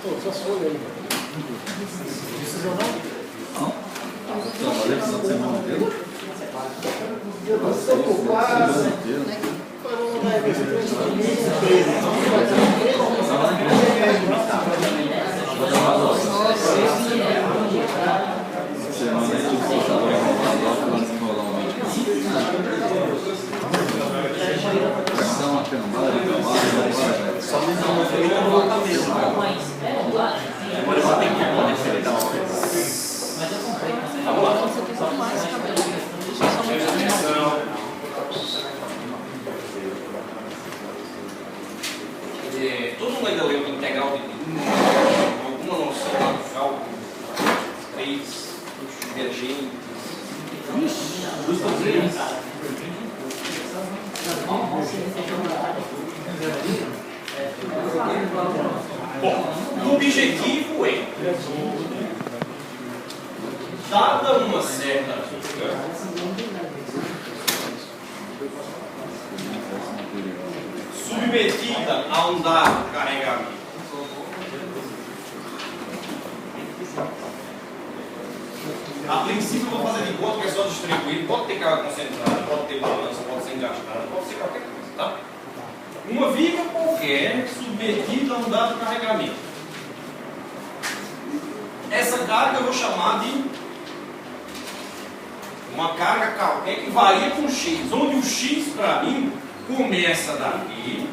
Pô, só se for aí. Precisa não? Não. Trabalhei essa semana inteira. Eu não estou ocupado. Semana aí, tipo, você estava enrolando lá, para desenrolar um vídeo. Dá uma cambada, só me dá uma feita no lado mesmo. Agora eu vou ter que acontecer da hora. Vamos lá. Todo mundo ainda leu integral de alguma noção lá do cálculo? 3, divergente. Bom, o objetivo é, dada uma certa submetida a um dado carregamento, a princípio eu vou fazer de conta que é só distribuir, pode ter carga concentrada, pode ter balança, pode ser engastada, pode ser qualquer coisa, tá? Uma viga qualquer submetida a um dado carregamento. Essa carga eu vou chamar de uma carga qualquer que varia com x, onde o x para mim começa daqui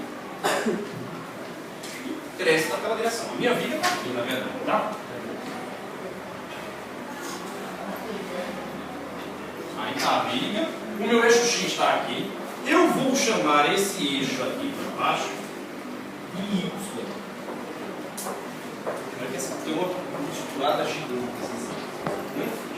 e cresce naquela direção. A minha viga está aqui, na verdade, tá? Aí está a viga, o meu eixo x está aqui. Eu vou chamar esse eixo aqui para baixo de y. Olha que essa tem uma estruturada gigante.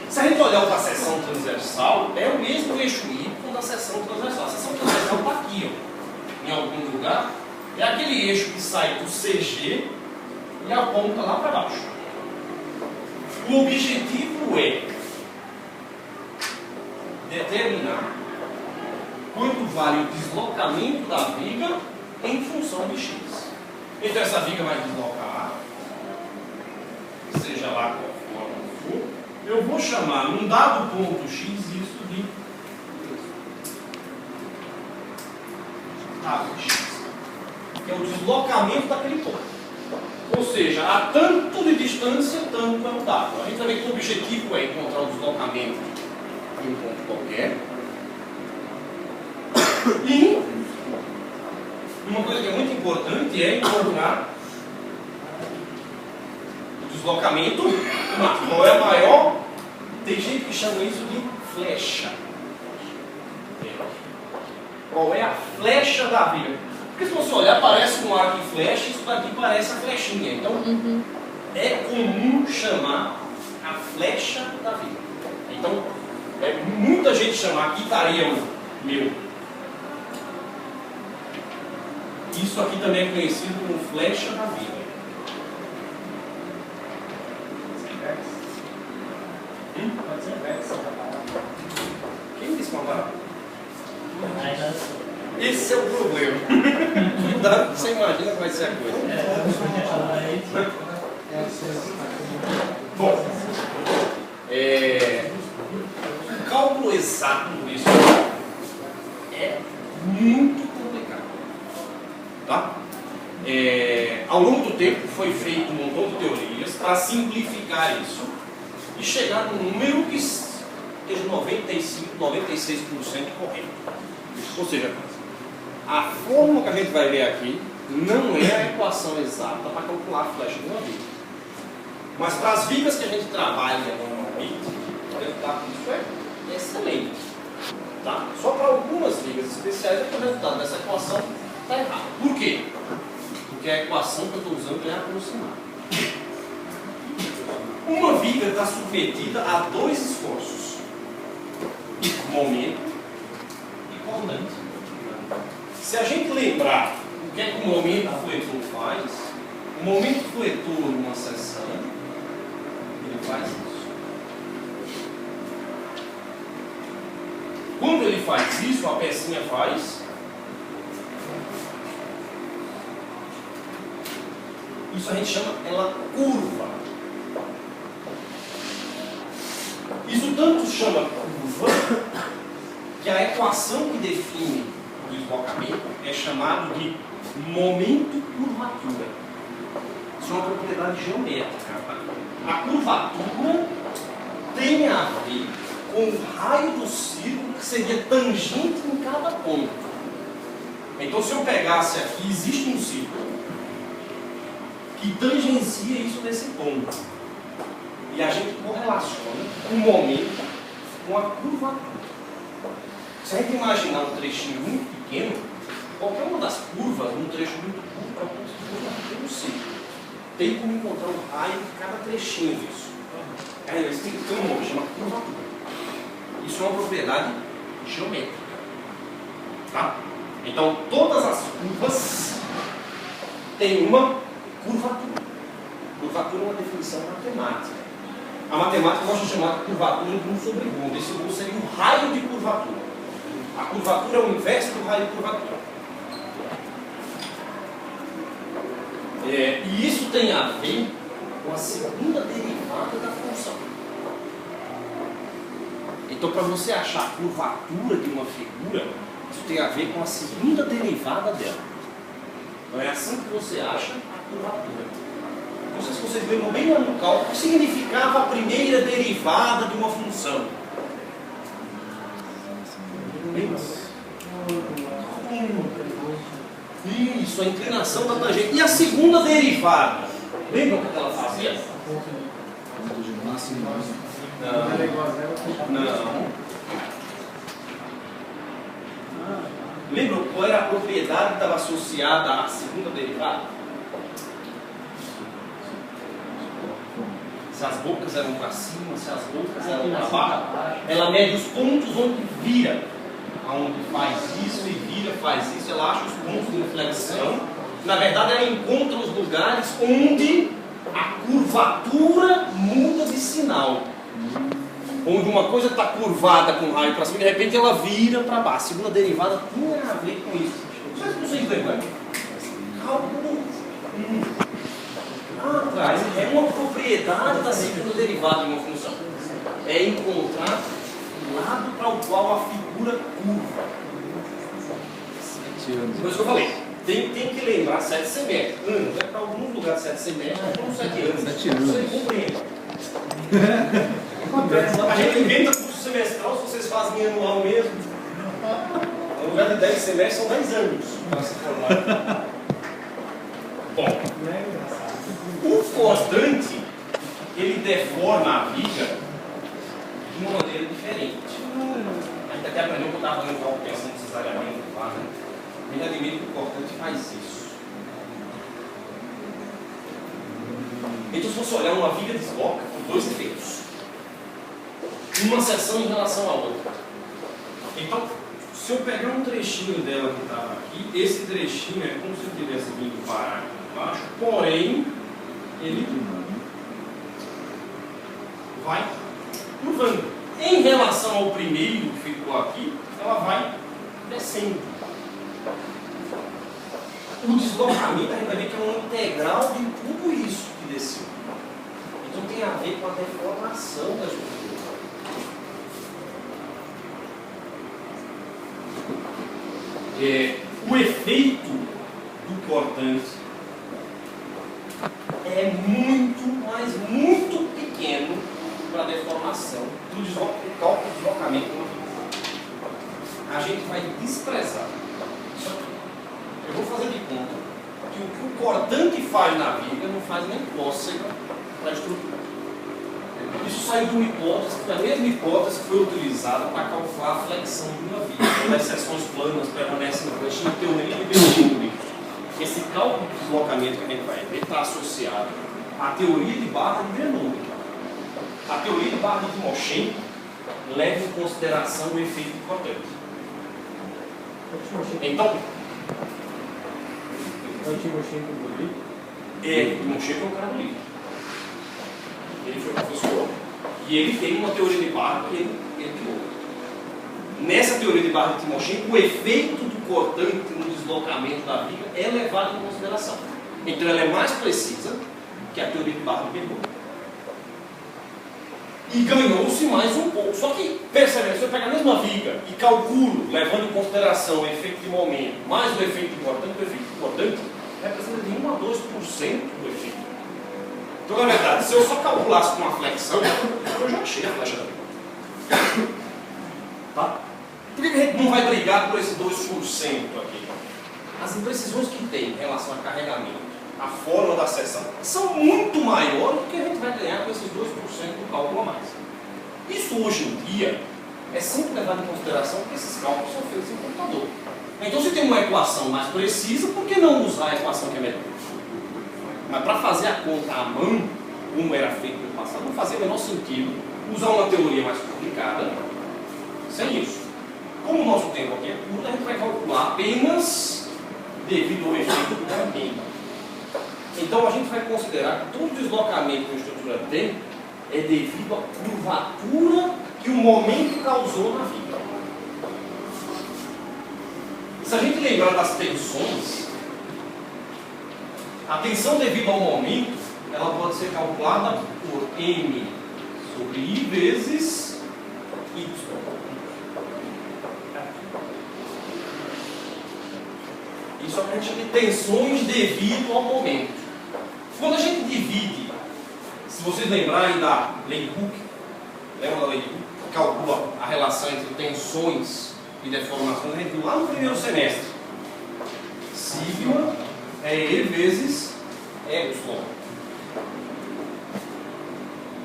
Se a gente olhar para a seção transversal, é o mesmo eixo y da seção transversal. A seção transversal está aqui, ó, em algum lugar. É aquele eixo que sai do CG e aponta lá para baixo. O objetivo é determinar quanto vale o deslocamento da viga em função de x. Então essa viga vai deslocar, seja lá qual forma for, eu vou chamar num dado ponto x isso de x, que é o deslocamento daquele ponto. Ou seja, a tanto de distância, tanto é o dado. A gente vai ver que o objetivo é encontrar o deslocamento de um ponto qualquer. E uma coisa que é muito importante é encontrar o deslocamento. Qual é a maior? Tem gente que chama isso de flecha. Qual é a flecha da viga? Porque se você olhar, parece um arco e flecha, isso daqui parece a flechinha. Então, é comum chamar a flecha da viga. Então, muita gente chama, aqui estaria o meu. Isso aqui também é conhecido como flecha da viga. Pode ser verso. Quem disse comparar? Esse é o problema. Você imagina que vai ser a coisa. Bom, o cálculo exato disso é muito complicado. Tá? Ao longo do tempo foi feito um montão de teorias para simplificar isso e chegar num número que esteja 95, 96% correto. Ou seja, a fórmula que a gente vai ver aqui não é a equação exata para calcular a flecha de uma viga. Mas para as vigas que a gente trabalha normalmente, o resultado disso é excelente. Tá? Só para algumas vigas especiais é que o resultado dessa equação está errado. Por quê? Porque a equação que eu estou usando é aproximada. Uma viga está submetida a dois esforços: momento e corrente. Se a gente lembrar o que é que o momento fletor faz, o momento fletor numa seção, ele faz isso. Quando ele faz isso, a pecinha faz. Isso a gente chama ela curva. Isso tanto chama curva que a equação que define o deslocamento é chamada de momento curvatura. Isso é uma propriedade geométrica. A curvatura tem a ver com o raio do círculo que seria tangente em cada ponto. Então, se eu pegasse aqui, existe um círculo que tangencia isso nesse ponto. E a gente correlaciona o momento com a curvatura. Se a gente imaginar um trechinho muito pequeno, qualquer uma das curvas, num trecho muito curto, é um ponto de curvatura no círculo. Tem como encontrar o raio de cada trechinho disso. Aí, isso tem que ter um nome, chama curvatura. Isso é uma propriedade geométrica. Tá? Então, todas as curvas têm uma curvatura. Curvatura é uma definição matemática. A matemática gosta de chamar de curvatura de 1 sobre ρ. Esse ρ seria o raio de curvatura. A curvatura é o inverso do raio de curvatura. E isso tem a ver com a segunda derivada da função. Então, para você achar a curvatura de uma figura, isso tem a ver com a segunda derivada dela. Então, é assim que você acha a curvatura. Não sei se vocês lembram bem lá no cálculo, o que significava a primeira derivada de uma função. Isso, a inclinação da tangente. E a segunda derivada? Lembram o que ela fazia? Não. Lembram qual era a propriedade que estava associada à segunda derivada? Se as bocas eram para cima, se as bocas eram para baixo. Ela mede os pontos onde vira. Onde faz isso e vira, faz isso. Ela acha os pontos de inflexão. Na verdade, ela encontra os lugares onde a curvatura muda de sinal. Onde uma coisa está curvada com raio para cima, de repente ela vira para baixo. A segunda derivada tinha a ver com isso. Não sei se vocês lembram. Cálculo 1. Atrás é uma propriedade da segunda derivada de uma função. É encontrar o lado para o qual a figura curva. Por isso que eu falei. Tem que lembrar 7 semestres. Anos, para alguns lugares 7 semestres, são 7 anos. 7 anos. Você compreende. A gente inventa curso semestral, se vocês fazem anual mesmo. No lugar de 10 semestres, são 10 anos para se formar. Bom, o cordante, ele deforma a viga de uma maneira diferente. A gente até aprendeu que eu estava fazendo algo pensando nesses alhamentos lá, né? Me admiro que o cordante faz isso. Então, se você olhar, uma viga desloca por dois efeitos. Uma seção em relação à outra. Então, se eu pegar um trechinho dela que estava aqui, esse trechinho é como se eu tivesse vindo parar aqui embaixo, porém, ele vai curvando. Em relação ao primeiro que ficou aqui, ela vai descendo. O deslocamento, a gente vai ver que é uma integral de tudo isso que desceu. Então tem a ver com a deformação da estrutura. O efeito do cordante é muito, mas muito pequeno para a deformação do deslocamento. A gente vai desprezar. Eu vou fazer de conta que o que o cordante faz na viga não faz nem cócega para a estrutura. Isso saiu de uma hipótese, que a mesma hipótese que foi utilizada para calcular a flexão de uma viga. Quando as seções planas permanecem no eixo, na teoria de Bernoulli. Esse cálculo de deslocamento que a gente vai ver está associado à teoria de barra de Bernoulli. A teoria de barra de Timoshenko leva em consideração o efeito do cordante. Então, o Timoshenko do livro? O Timoshenko é o cara do livro. Ele foi professor e ele tem uma teoria de barra que ele criou. Nessa teoria de barra de Timoshenko, o efeito do cordante no deslocamento da viga é levado em consideração. Então ela é mais precisa que a teoria de barra de Bernoulli. E ganhou-se mais um pouco. Só que, percebe, se eu pegar a mesma viga e calculo, levando em consideração o efeito de momento, mais o efeito importante, o efeito importante representa de 1 a 2% do efeito. Então, na verdade, se eu só calculasse com uma flexão, eu já achei a flecha da viga. Tá? Por que a gente não vai brigar por esse 2% aqui? As imprecisões que tem em relação a carregamento, a forma da seção, são muito maiores do que a gente vai ganhar com esses 2% do cálculo a mais. Isso hoje em dia é sempre levado em consideração porque esses cálculos são feitos em computador. Então, se tem uma equação mais precisa, por que não usar a equação que é melhor? Mas para fazer a conta à mão, como era feito no passado, não fazia o menor sentido usar uma teoria mais complicada sem isso. Como o nosso tempo aqui é curto, a gente vai calcular apenas devido ao efeito do caminho. Então a gente vai considerar que todo deslocamento que uma estrutura tem é devido à curvatura que o momento causou na viga. Se a gente lembrar das tensões, a tensão devido ao momento, ela pode ser calculada por M sobre I vezes Y. Isso é o que a gente chama de tensões devido ao momento. Quando a gente divide, se vocês lembrarem da lei de Hooke, lembra da lei de Hooke, que calcula a relação entre tensões e deformações, a gente viu lá no primeiro semestre. Sigma é E vezes Epsilon.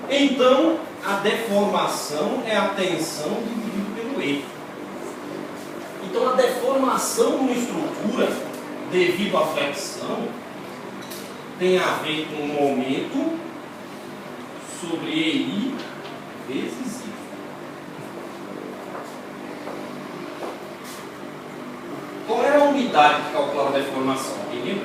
Então, a deformação é a tensão dividida pelo E. Então, a deformação numa estrutura, devido à flexão, tem a ver com o momento sobre EI vezes I. Qual era a unidade que calculava a deformação? Alguém lembra?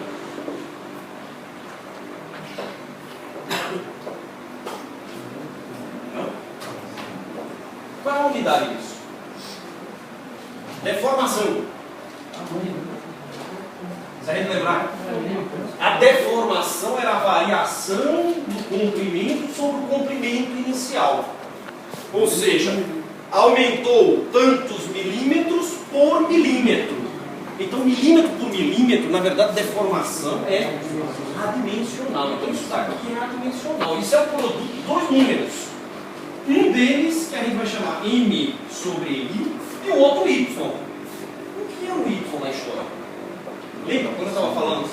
Não? Qual é a unidade disso? Deformação. Se a gente lembrar, a deformação era a variação do comprimento sobre o comprimento inicial. Ou seja, aumentou tantos milímetros por milímetro. Então, milímetro por milímetro, na verdade, deformação é adimensional. Então, isso daqui é adimensional. Isso é o produto de dois números. Um deles, que a gente vai chamar M sobre I, e o outro Y. O que é o Y na história? Lembra quando eu estava falando?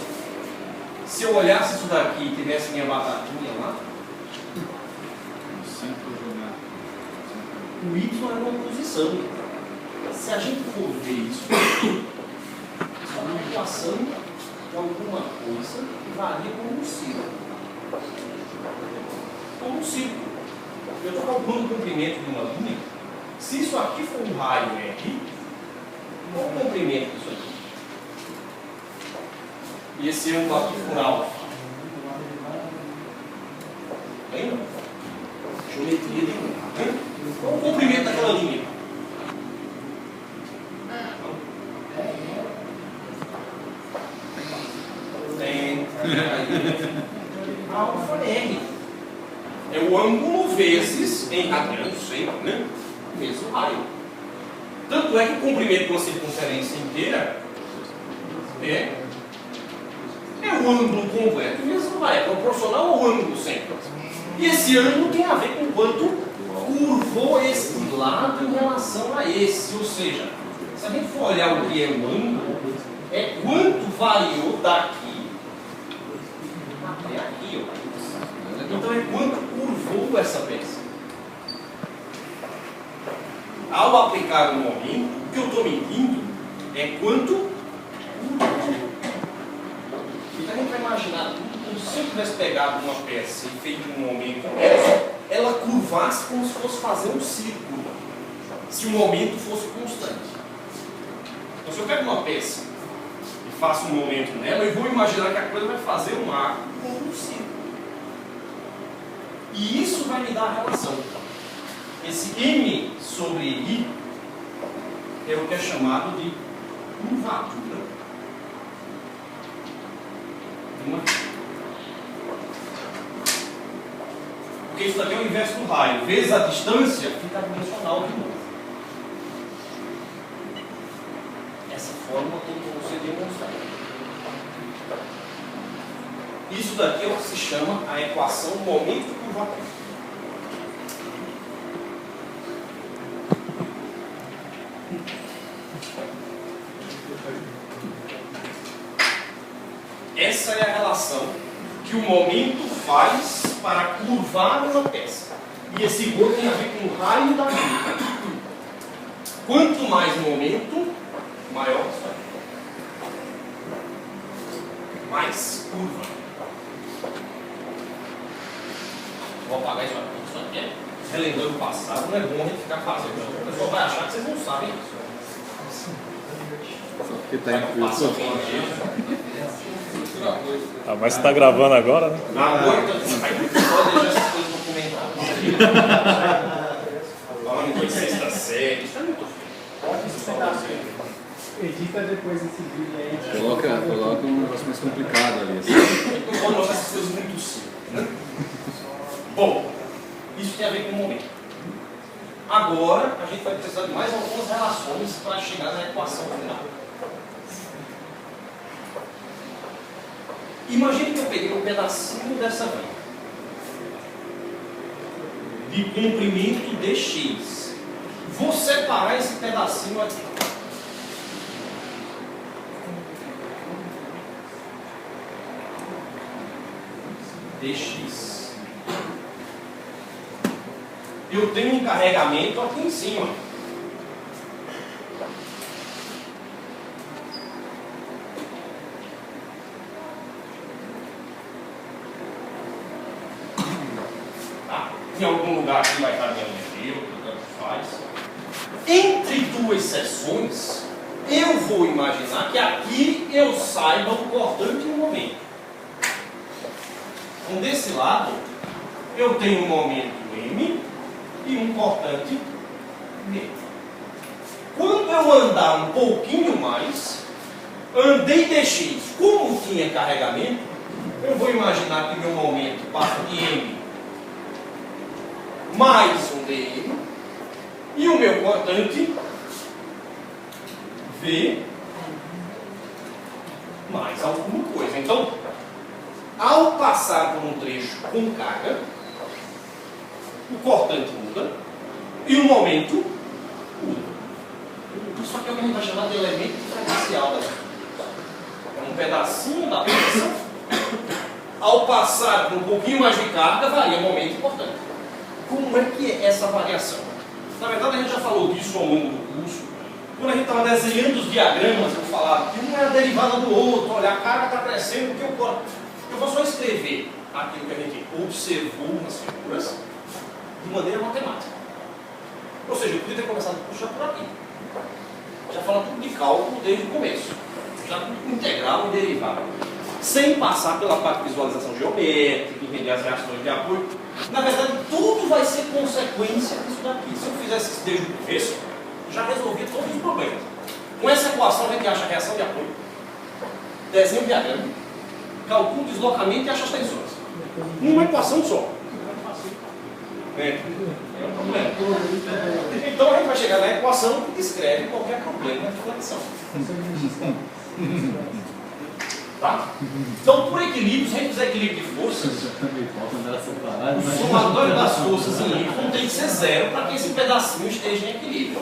Se eu olhasse isso daqui e tivesse minha batatinha lá, o Y é uma posição. Se a gente for ver isso, isso é uma equação de alguma coisa que varia como um círculo. Como um círculo. Eu estou calculando o comprimento de uma linha. Se isso aqui for um raio R, qual é o comprimento disso aqui? E esse ângulo aqui por alfa. Lembra? Geometria de linha. Qual o comprimento daquela linha? Alfa R. É o ângulo vezes, em radiano sempre, né? Vezes o raio. Tanto é que o comprimento de uma circunferência inteira é o ângulo completo vezes o raio. É proporcional ao ângulo sempre. E esse ângulo tem a ver com quanto curvou esse lado em relação a esse. Ou seja, se a gente for olhar o que é o ângulo, é quanto variou daqui até aqui. Ó. Então é quanto curvou essa peça. Ao aplicar o momento, o que eu estou medindo é quanto curvou. Então a gente vai imaginar como se eu tivesse pegado uma peça e feito um momento ela curvasse como se fosse fazer um círculo, se o momento fosse constante. Então se eu pego uma peça e faço um momento nela, eu vou imaginar que a coisa vai fazer um arco como um círculo. E isso vai me dar a relação. Esse M sobre I é o que é chamado de curvatura de uma Porque isso daqui é o inverso do raio. Vezes a distância, fica dimensional de novo. Essa fórmula tem que você demonstrar. Isso daqui é o que se chama a equação do momento curvatura. Essa é a relação que o momento faz para curvar uma peça. E esse rho tem a ver com o raio da curva. Quanto mais momento, maior isso vai. Mais curva. Vou apagar isso aqui. Isso aqui é relembrando o passado, não é bom a gente ficar fazendo. O pessoal vai achar que vocês não sabem isso. Só porque está em YouTube. Ah, mas você está gravando agora, né? Na moita, vai pode deixar essas coisas documentadas. Falando em sexta série, isso é muito feio. Edita depois esse vídeo aí. Coloca um negócio mais complicado ali. Assim. Eu não vou mostrar essas coisas muito simples, né? Bom, isso tem a ver com o momento. Agora, a gente vai precisar de mais algumas relações para chegar na equação final. Imagine que eu peguei um pedacinho dessa via de comprimento dx. Vou separar esse pedacinho aqui. dx. Eu tenho um carregamento aqui em cima. Tá? Em algum lugar aqui vai estar minha neutro, tanto faz. Entre duas seções, eu vou imaginar que aqui eu saiba o cortante e o momento. Então, desse lado, eu tenho um momento M e um cortante D. Quando eu andar um pouquinho mais, andei dx, como tinha carregamento, eu vou imaginar que meu momento passa de M mais um dm e o meu cortante V mais alguma coisa. Então, ao passar por um trecho com carga, o cortante muda e o momento muda. Isso aqui é o que a gente vai chamar de elemento diferencial das coisas. É um pedacinho da peça. Ao passar por um pouquinho mais de carga, varia o momento e cortante. Como é que é essa variação? Na verdade, a gente já falou disso ao longo do curso. Quando a gente estava desenhando os diagramas, eu falava que um é a derivada do outro. Olha, a carga está crescendo porque o corte. Eu vou só escrever aquilo que a gente observou nas figuras de maneira matemática. Ou seja, eu podia ter começado a puxar por aqui. Já fala tudo de cálculo desde o começo. Já tudo integral e derivado. Sem passar pela parte de visualização geométrica, entender as reações de apoio. Na verdade, tudo vai ser consequência disso daqui. Se eu fizesse isso desde o começo, já resolvia todos os problemas. Com essa equação, a gente acha a reação de apoio, desenho o diagrama, calcula o deslocamento e acha as tensões. Uma equação só. É um problema. Então a gente vai chegar na equação que descreve qualquer problema de flexão. Tá? Então, por equilíbrio, se a gente fizer equilíbrio de forças, o somatório das forças em Y tem que ser zero para que esse pedacinho esteja em equilíbrio.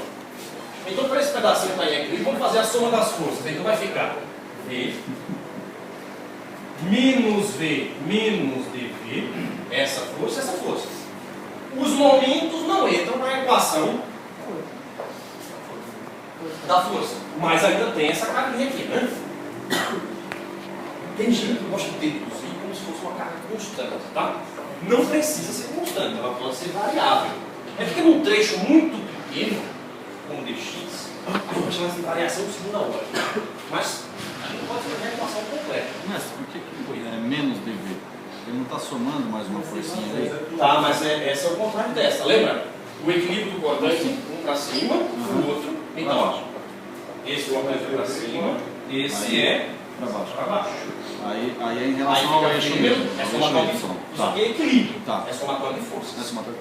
Então, para esse pedacinho estar em equilíbrio, vamos fazer a soma das forças. Então vai ficar V menos V menos dV, essa força. Os momentos não entram na equação da força, mas ainda tem essa carguinha aqui, né? Tem gente que gosta de deduzir como se fosse uma carga constante, tá? Não precisa ser constante, ela pode ser variável. É porque num trecho muito pequeno, como dx, a gente vai chamar de variação de segunda ordem. Mas a gente pode fazer a equação completa. Mas por que é menos dV? Ele não está somando mais uma forcinha aí? Tá, mas essa é o contrário dessa, lembra? O equilíbrio do cortante, um para cima, o outro. Então, ó, esse cortante é para cima, esse é para baixo. para baixo. Aí é em relação ao eixo primeiro, mesmo. é Ao somatório eixo Y. Isso aqui é equilíbrio, Tá. é somatório de forças. Essa matéria.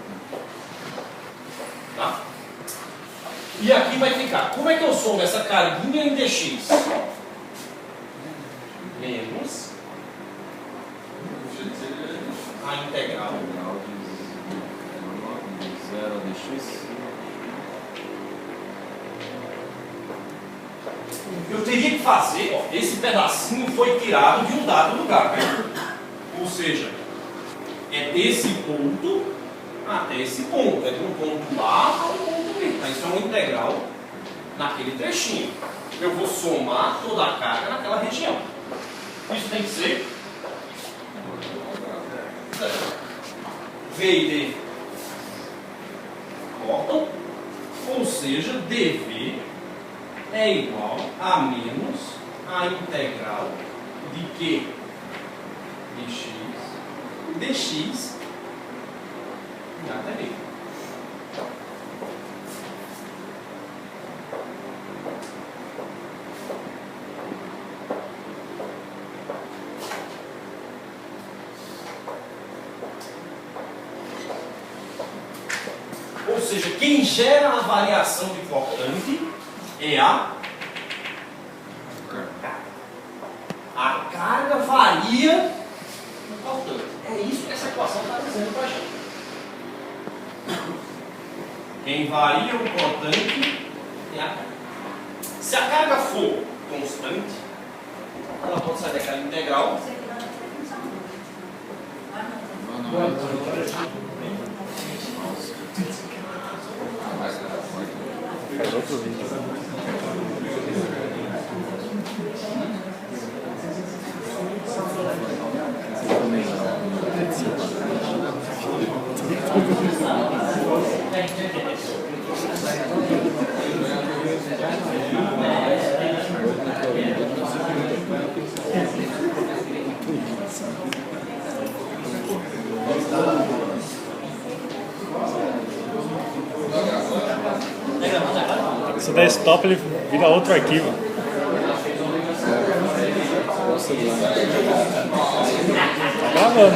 Tá? E aqui vai ficar, como é que eu somo essa carguinha em dx? Menos a integral Integral de 0 a dx. eu teria que fazer, ó, esse pedacinho foi tirado de um dado lugar, né? Ou seja, é desse ponto até esse ponto, é de um ponto A ao ponto B. Tá? Isso é uma integral naquele trechinho. Eu vou somar toda a carga naquela região. Isso tem que ser V e D cortam, ou seja, dV é igual a menos a integral de Q dx até B. Ou seja, quem gera a variação de cortante é a carga. A carga varia no cortante. É isso que essa equação está dizendo para a gente. Quem varia o cortante é a carga. Se a carga for constante, ela pode sair daquela integral. Faz outro vídeo. Se der stop, ele vira outro arquivo. Tá gravando.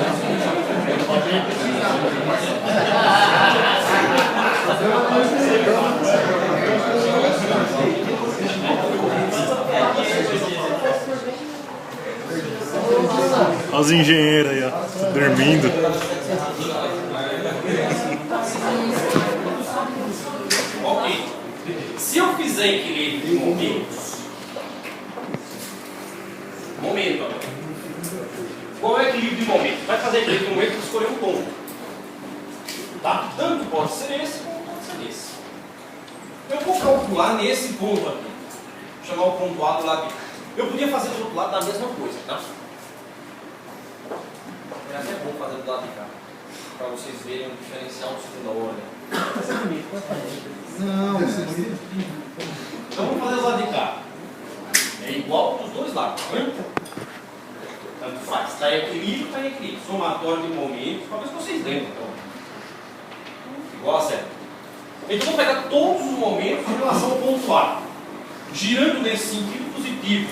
Olha os engenheiros aí, ó, dormindo. Ok. Se eu fizer equilíbrio de momentos, momento agora. Qual é o equilíbrio de momentos? Vai fazer equilíbrio de momentos para escolher um ponto. Tá? Tanto pode ser esse como pode ser esse. Eu vou calcular nesse ponto aqui. Vou chamar o ponto A do lado de cá. Eu podia fazer do outro lado da mesma coisa, tá? É até bom fazer do lado de cá, para vocês verem o diferencial de segunda ordem. Não, Então vamos fazer do lado de cá. É igual para os dois lados, tá vendo? Tanto faz. Está em equilíbrio, está em equilíbrio. Somatório de momentos, talvez vocês lembram. Então. Igual a zero. Então vamos pegar todos os momentos em relação ao ponto A. Girando nesse sentido positivo.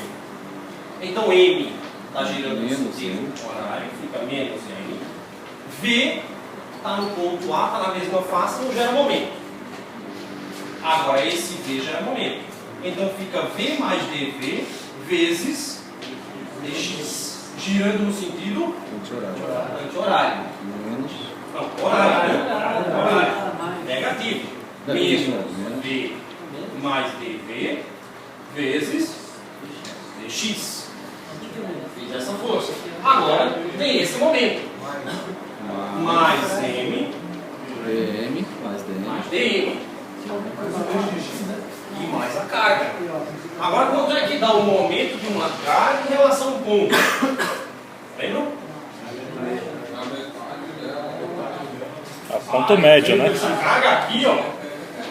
Então M está girando no sentido horário, fica menos M. V está no ponto A, está na mesma face, não gera momento. Agora esse V gera momento. Então fica V mais DV vezes dx. Girando no sentido anti-horário. Não, horário, né? Horário. Negativo. Menos V mais DV vezes dx. Fiz essa força. Agora tem esse momento. Mais M DM mais DM. mais dm. E mais a carga. Agora quanto é que dá o momento de uma carga em relação ao ponto? Lembram? A ponto médio, né? Essa carga aqui, ó,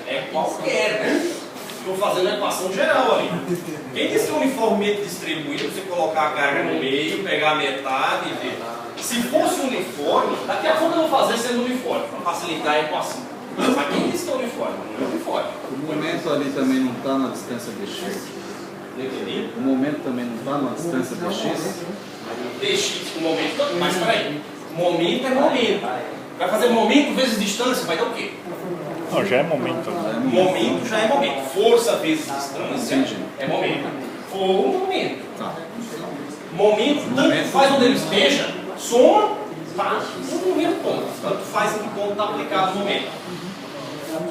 é qualquer, né? Estou fazendo a equação geral ali. Quem disse que é uniformemente distribuído, você colocar a carga no meio, pegar a metade e ver. Se fosse uniforme, daqui a pouco eu vou fazer sendo uniforme, para facilitar a equação. Mas quem disse que é uniforme? Não é uniforme. O momento ali também não está na distância dx. Não entendi? O momento também não está na distância dx. dx, o momento. Mas peraí. Momento é momento. Vai fazer momento vezes distância, vai dar o quê? Não, já é momento. Momento já é momento. Força vezes distância é momento. Fogo, momento. Tá. Momento, tanto faz onde ele esteja, soma, tá no mesmo ponto. Tanto faz em que ponto está aplicado o momento.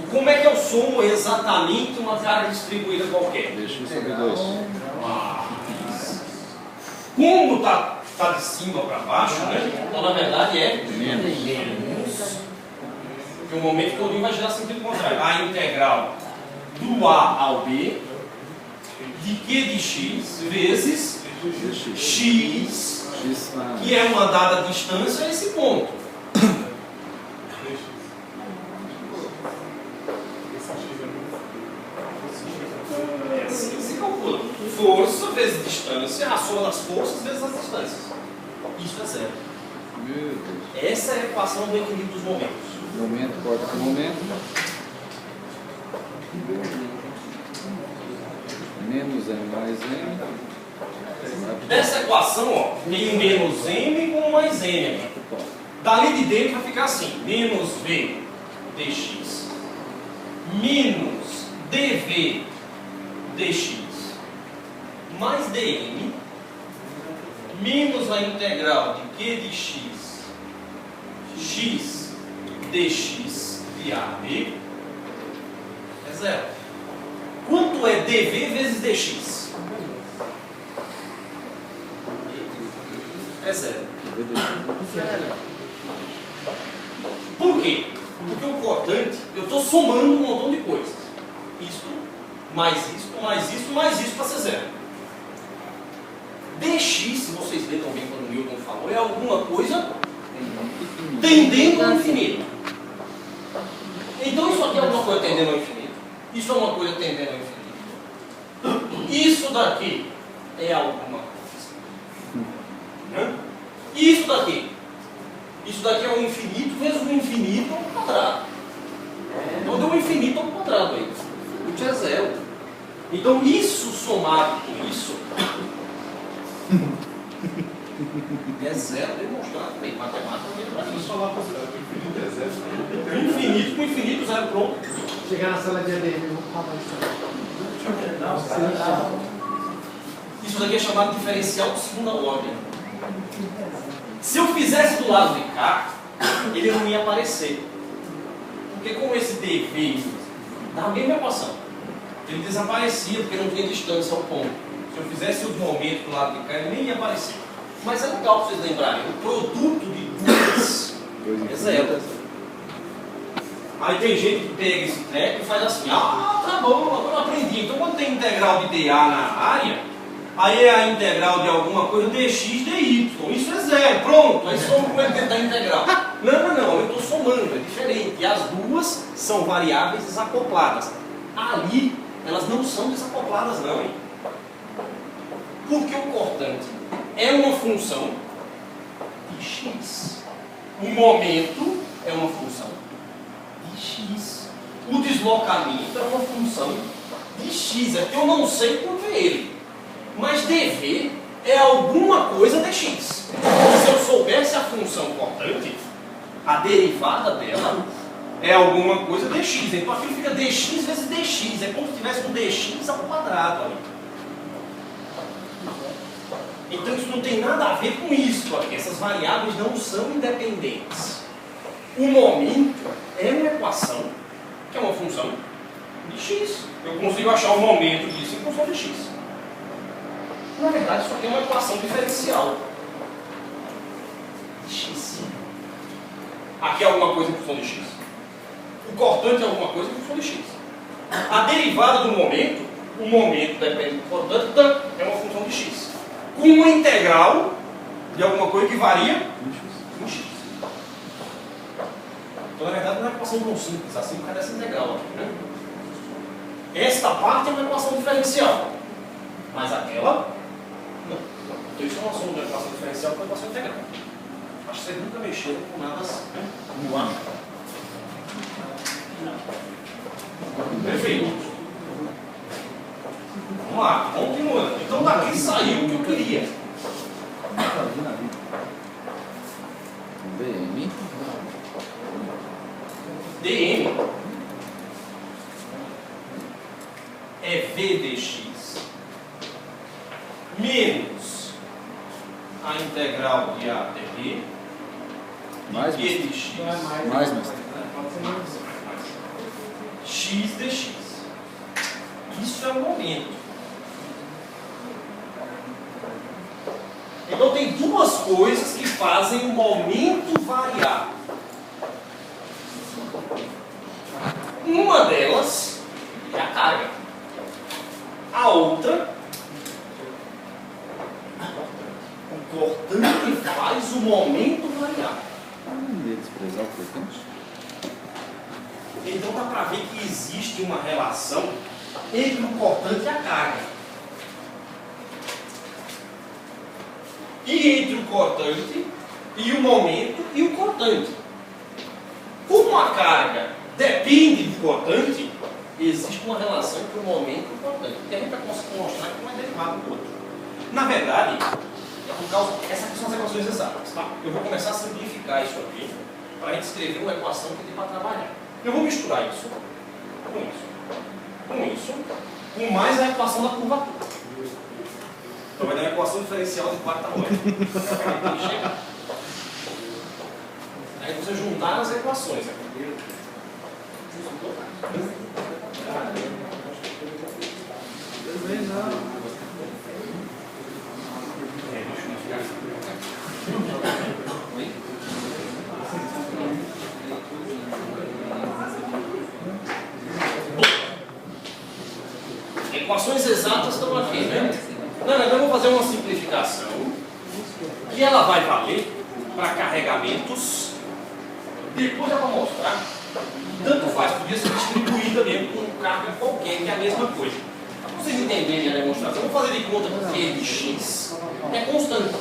Como é que eu somo exatamente uma carga distribuída qualquer? Deixa eu saber dois. Como está de cima para baixo, né? Então na verdade é menos. Porque o momento todo vai girar sentido contrário. A integral do A ao B de Q de X vezes X, que é uma dada distância a esse ponto. É assim que se calcula. Força vezes distância, a soma das forças vezes as distâncias. Isso é zero. Meu Deus. Essa é a equação do equilíbrio dos momentos. Momento corta com momento. Menos M mais M. Dessa equação, ó, tem menos M com mais M aqui. Dali de dentro vai ficar assim: menos V dx menos dV dx mais dm menos a integral de Q de x x dx de AB é zero. Quanto é dV vezes dx? É zero. Por quê? Porque o cortante, eu estou somando um montão de coisas. Isto, mais isto, mais isso, mais isso para ser zero. Dx, se vocês lembram bem quando o Newton falou, é alguma coisa tendendo ao infinito. Então isso aqui é alguma coisa tendendo ao infinito. Isso é uma coisa tendendo ao infinito. Isso daqui é alguma coisa. Né? E isso daqui? Isso daqui é um infinito vezes um infinito ao quadrado. Então deu um infinito ao quadrado aí. Isso é zero. Então isso somado com isso é zero demonstrado. Bem, matemática não é para isso. Falar para o infinito é zero. Infinito com infinito, zero, pronto. Chegar na sala de ADM, vamos falar isso. Isso daqui é chamado de diferencial de segunda ordem. Se eu fizesse do lado de cá, ele não ia aparecer. Porque como esse dv dá a mesma equação, ele desaparecia porque não tinha distância ao ponto. Se eu fizesse o momento do lado de cá, ele nem ia aparecer. Mas é legal para vocês lembrarem, o produto de duas é zero. Aí tem gente que pega esse treco e faz assim: ah, tá bom, agora eu aprendi. Então quando tem integral de dA na área, aí é a integral de alguma coisa dx dy. Isso é zero, pronto. Aí soma com ele dentro da integral. Não, eu estou somando, é diferente. E as duas são variáveis desacopladas. Ali, elas não são desacopladas não, hein? Porque o cortante é uma função de x. O momento é uma função de x. O deslocamento é uma função de x. É que eu não sei quanto é ele. Mas dv é alguma coisa de x. Se eu soubesse a função cortante, a derivada dela é alguma coisa de x. Então aquilo fica dx vezes dx. É como se tivesse um dx ao quadrado ali. Então isso não tem nada a ver com isso aqui. Essas variáveis não são independentes. O momento é uma equação que é uma função de x. Eu consigo achar o momento disso em função de x. Na verdade, isso aqui é uma equação diferencial de x. Aqui é alguma coisa em função de x. O cortante é alguma coisa em função de x. A derivada do momento, o momento depende do cortante, é uma função de x. Com uma integral de alguma coisa que varia em x. Então, na verdade, não é uma equação tão simples assim por causa dessa integral aqui, né? Esta parte é uma equação diferencial. Mas aquela, não. Então, isso é uma soma de uma equação diferencial com uma equação integral. Acho que vocês nunca mexeram com nada assim, né? No ar. Perfeito. Vamos lá, continuando. Então daqui saiu o que eu queria. dm é v dx menos a integral de a até b Mais, de mestre. q de x Não é mais. Mais, mestre. Pode ser mais. x dx. Isso é o momento. Então tem duas coisas que fazem o momento variar. Uma delas é a carga. A outra, o cortante faz o momento variar. Ia desprezar o cortante. Então dá para ver que existe uma relação entre o cortante e a carga. E entre o cortante e o momento e o cortante. Como a carga depende do cortante, existe uma relação entre o momento e o cortante. E a gente vai conseguir mostrar que um é derivado do outro. Na verdade, é por causa, essas são as equações exatas. Tá? Eu vou começar a simplificar isso aqui para a gente escrever uma equação que tem para trabalhar. Eu vou misturar isso com isso, com isso, com mais a equação da curvatura. Então vai dar uma equação diferencial de quarta ordem. Tem que chegar. Aí você juntar as equações. Equações exatas estão aqui, né? Não, eu vou fazer uma simplificação que ela vai valer para carregamentos. Depois eu vou mostrar. Tanto faz, podia ser distribuída mesmo com um carga qualquer, que é a mesma coisa. Para vocês entenderem a demonstração, eu vou fazer de conta que Q de x é constante.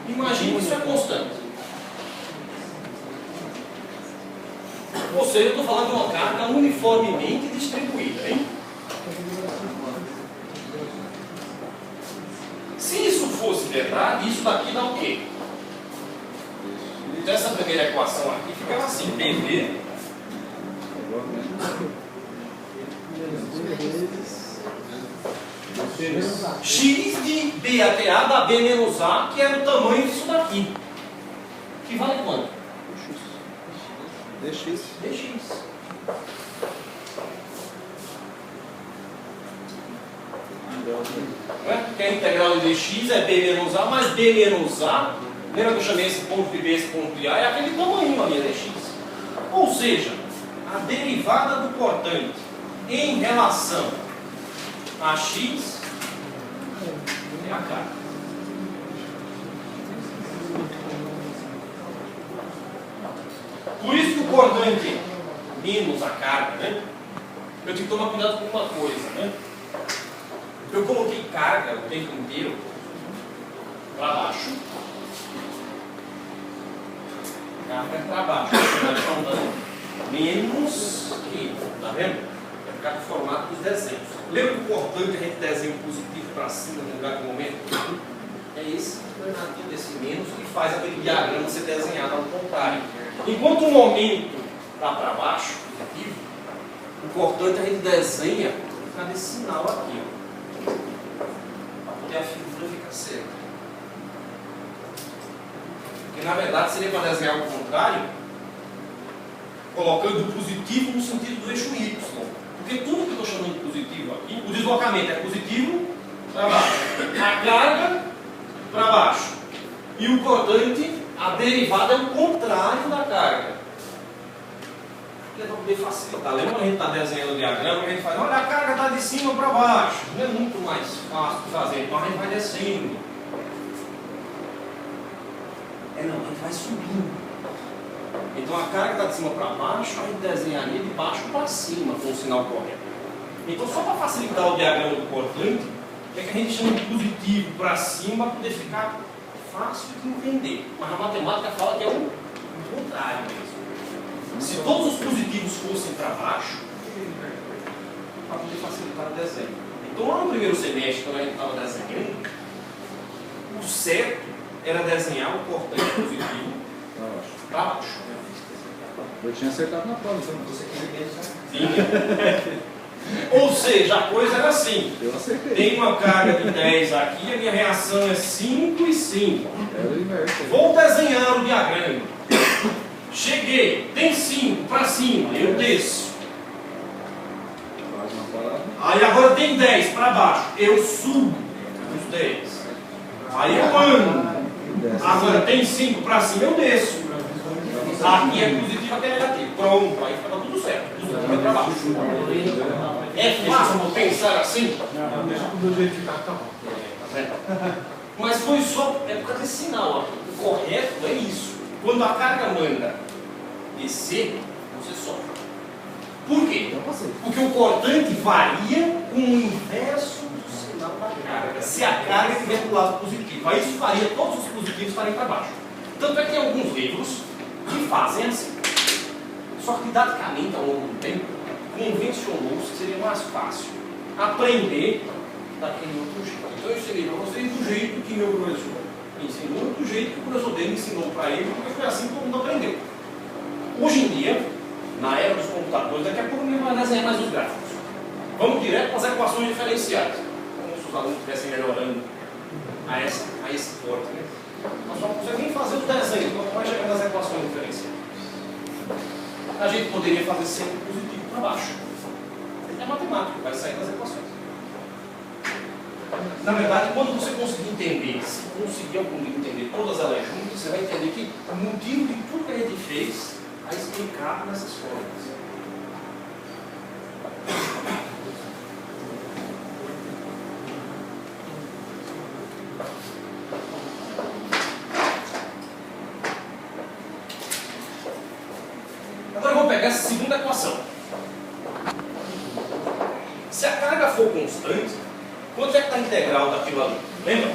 Imagine que isso é constante. Ou seja, eu estou falando de uma carga uniformemente distribuída, hein? Se isso fosse verdade, isso daqui dá o quê? Então essa primeira equação aqui ficava assim, PV x de B até A dá B menos A, que é o tamanho disso daqui. Que vale quanto? dx. dx. Porque a integral de dx é B menos A, mas B menos A, lembra que eu chamei esse ponto de B, esse ponto de A, é aquele tamanho ali, é dx. Ou seja, a derivada do cortante em relação a x é a carga. Por isso que o cortante menos a carga, né? Eu tenho que tomar cuidado com uma coisa, né? Eu coloquei carga o tempo inteiro para baixo. Carga para baixo. Menos que, tá vendo? Vai ficar no formato dos desenhos. Lembra que o cortante a gente desenha o positivo para cima no lugar do momento? É esse alternativo desse menos que faz aquele diagrama ser desenhado ao contrário. Enquanto o momento está para baixo, positivo, o cortante a gente desenha para esse sinal aqui, ó, para poder a figura ficar certa. Porque na verdade seria para desenhar ao contrário, colocando o positivo no sentido do eixo Y. Porque tudo que eu estou chamando de positivo aqui, o deslocamento é positivo para baixo, a carga para baixo. E o cortante, a derivada é o contrário da carga. Para poder facilitar. Lembra quando a gente está desenhando o diagrama, a gente faz, olha, a carga está de cima para baixo. Não é muito mais fácil de fazer, então a gente vai descendo. Não, a gente vai subindo. Então a carga está de cima para baixo, a gente desenharia de baixo para cima com o sinal correto. Então só para facilitar o diagrama do cortante, é que a gente chama de positivo para cima para poder ficar fácil de entender. Mas a matemática fala que é o contrário mesmo. Se todos os positivos fossem para baixo, para poder facilitar o desenho. Então, lá no primeiro semestre, quando a gente estava desenhando, o certo era desenhar o cortante positivo para baixo. Eu tinha acertado na prova, então você Sim. Ou seja, a coisa era assim. Eu acertei. Tem uma carga de 10 aqui, a minha reação é 5 e 5. Era o inverso. Vou desenhar o diagrama. Cheguei, tem 5 para cima, eu desço. Faz uma parada. Aí agora tem 10 para baixo, eu subo os 10. Aí eu ando. Agora tem 5 para cima, eu desço. Aqui é positivo, aqui é negativo. Pronto, aí fica tudo certo. Tudo vai para baixo. É fácil pensar assim? Do jeito que tá bom. Mas foi só, é por causa desse sinal. Ó. O correto é isso. Quando a carga manda descer, você sofre. Por quê? Porque o cortante varia com o inverso do sinal da carga. Se a carga estiver do lado positivo, aí isso faria todos os positivos estarem para baixo. Tanto é que tem alguns livros que fazem assim. Só que didaticamente, ao longo do tempo, convencionou-se que seria mais fácil aprender daquele outro jeito. Então eu ensinei para vocês do jeito que meu professor me ensinou, do jeito que o professor dele ensinou para ele, porque foi assim que todo mundo aprendeu. Hoje em dia, na era dos computadores, daqui a pouco não vai desenhar mais os gráficos. Vamos direto para as equações diferenciais. Como se os alunos estivessem melhorando a esse corte, né? Nós só não conseguimos nem fazer o desenho, então vai chegar nas equações diferenciais. A gente poderia fazer sempre positivo para baixo. É matemática, vai sair das equações. Na verdade, quando você conseguir entender, se conseguir algum dia entender todas elas juntas, você vai entender que o motivo de tudo que a gente fez é explicado nessas formas. Agora vamos pegar essa segunda equação. Se a carga for constante, quanto é que está a integral daquilo ali? Lembra?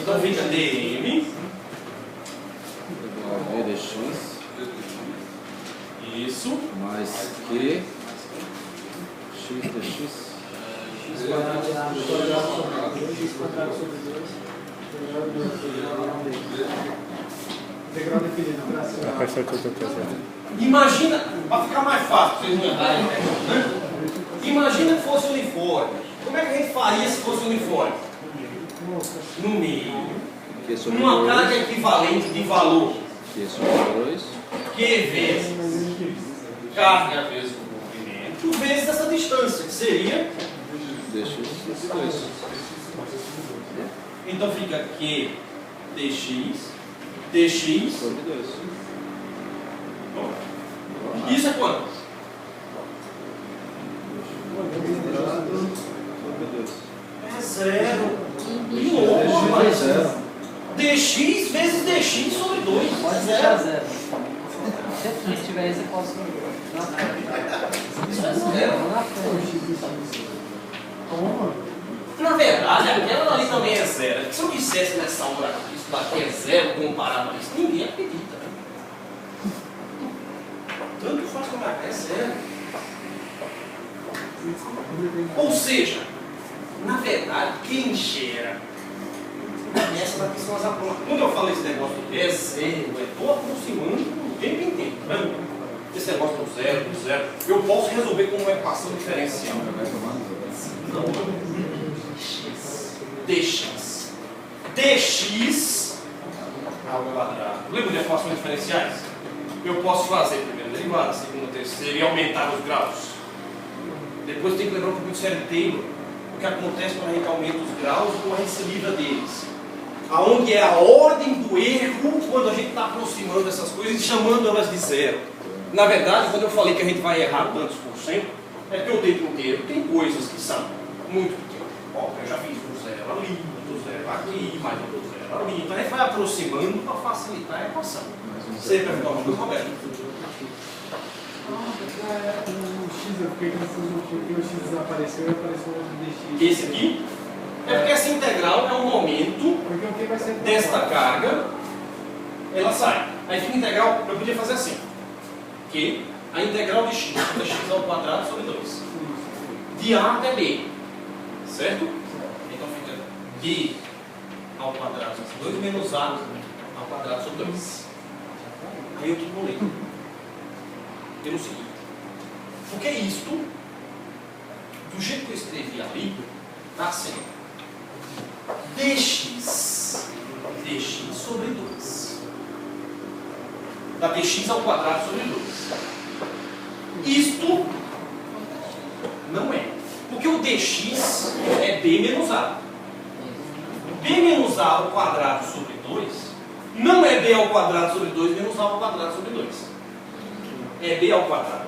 Então fica dm V dx isso mais Q x dx. X quadrado sobre 2, x quadrado sobre 2. Integral definido, graças. Imagina, para ficar mais fácil, vocês não entrarem, né? Imagina que fosse uniforme. Como é que a gente faria se fosse uniforme? No meio, Q sobre uma 2. carga equivalente de valor Q sobre 2. Q vezes carga vezes o movimento vezes essa distância, que seria. Dx sobre 2. Então fica Q dx Sobre 2. Isso é quanto? Sobre 2. É zero. De novo, mas dx vezes dx sobre 2. Pode deixar zero. Se tiver essa equação na frente. Isso é zero. Na frente. Na verdade, aquela ali também é zero. Se eu dissesse nessa hora que isso daqui é zero comparado a isso, ninguém acredita. Tanto faz como é zero. Ou seja, na verdade, quem gera essa daqui são as aproximações. Quando eu falo esse negócio do é zero, eu estou aproximando o tempo inteiro. Tá vendo? Esse negócio do zero, eu posso resolver com uma equação diferencial. Não. dx ao quadrado. Lembra de equações diferenciais? Eu posso fazer primeira derivada, segunda, terceira e aumentar os graus. Depois tem que lembrar um pouquinho do série Taylor. O que acontece quando a gente aumenta os graus ou a gente se livra deles. Aonde é a ordem do erro quando a gente está aproximando essas coisas e chamando elas de zero. Na verdade, quando eu falei que a gente vai errar tantos por cento, é porque o tempo inteiro tem coisas que são muito pequenas. Ó, eu já fiz um zero ali, outro zero aqui, mais outro zero ali. Então a gente vai aproximando para facilitar a equação. Sempre vai ficar uma coisa, Roberto. O X, eu fiquei pensando porque o X desapareceu e apareceu o dx. Esse aqui é porque essa integral é um momento Porque o que vai ser desta carga, ela sai. Aí fica integral, eu podia fazer assim, que a integral de x ao quadrado sobre 2. de A até B. Certo? Então fica B ao quadrado sobre 2 menos A ao quadrado sobre 2. Aí eu calculei pelo seguinte. Porque isto, do jeito que eu escrevi ali, está sendo dx sobre 2. Dá dx ao quadrado sobre 2. Isto não é. Porque o dx é b menos a. B menos a ao quadrado sobre 2 não é b ao quadrado sobre 2 menos a ao quadrado sobre 2. É b ao quadrado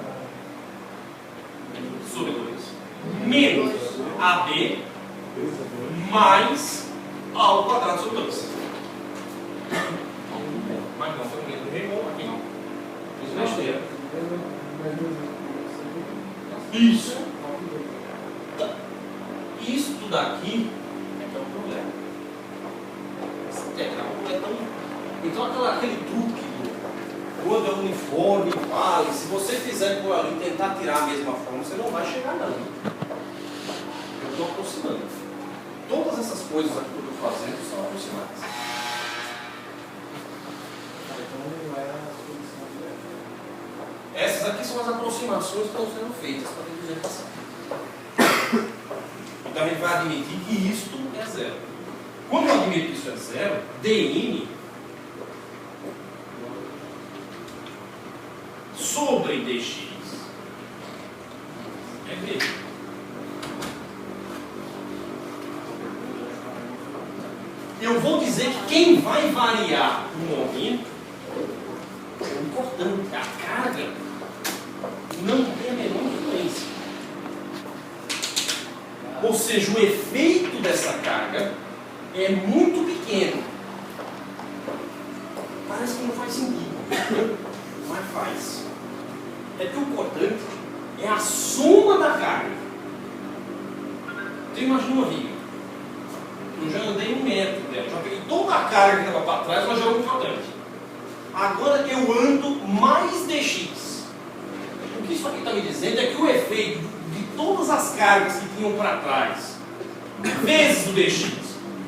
sobre 2 menos ab mais a ao quadrado sobre 2. Mas não, foi menos remou aqui não. Fiz besteira. Isso. Isto daqui é que é o problema. Essa integral não é tão... Então aquele truque do quando é uniforme, vale, se você fizer por ali tentar tirar a mesma forma, você não vai chegar não. Eu estou aproximando. Todas essas coisas aqui que eu estou fazendo são aproximadas. Essas aqui são as aproximações que estão sendo feitas para a representação. Então a gente vai admitir que isto é zero. Quando eu admito que isso é zero, dn sobre dx é v. Eu vou dizer que quem vai variar o momento é o importante. A carga não tem a menor influência. Ou seja, o efeito dessa carga é muito pequeno. Parece que não faz sentido, mas faz. É que o importante é a soma da carga. Então imagina uma viga. Eu já andei 1 metro dela, já peguei toda a carga que estava para trás, mas já é muito importante. Agora eu ando mais dx. O que isso aqui está me dizendo é que o efeito de todas as cargas que tinham para trás, vezes o dx,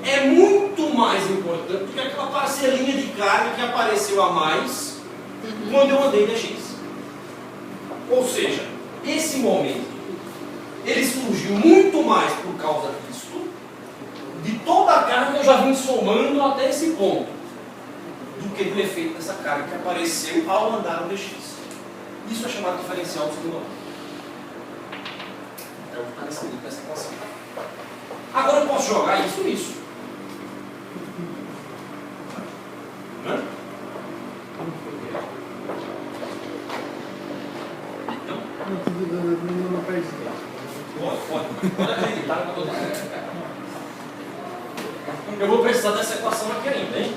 é muito mais importante do que aquela parcelinha de carga que apareceu a mais quando eu andei dx. Ou seja, esse momento, ele surgiu muito mais por causa disso, de toda a carga que eu já vim somando até esse ponto, do que do efeito dessa carga que apareceu ao andar no dx. Isso é chamado diferencial do segundo grau. É o que está descrito nessa equação. Agora eu posso jogar isso nisso. Hã? Então? Pode acreditar que eu estou dizendo. Eu vou precisar dessa equação aqui ainda, hein?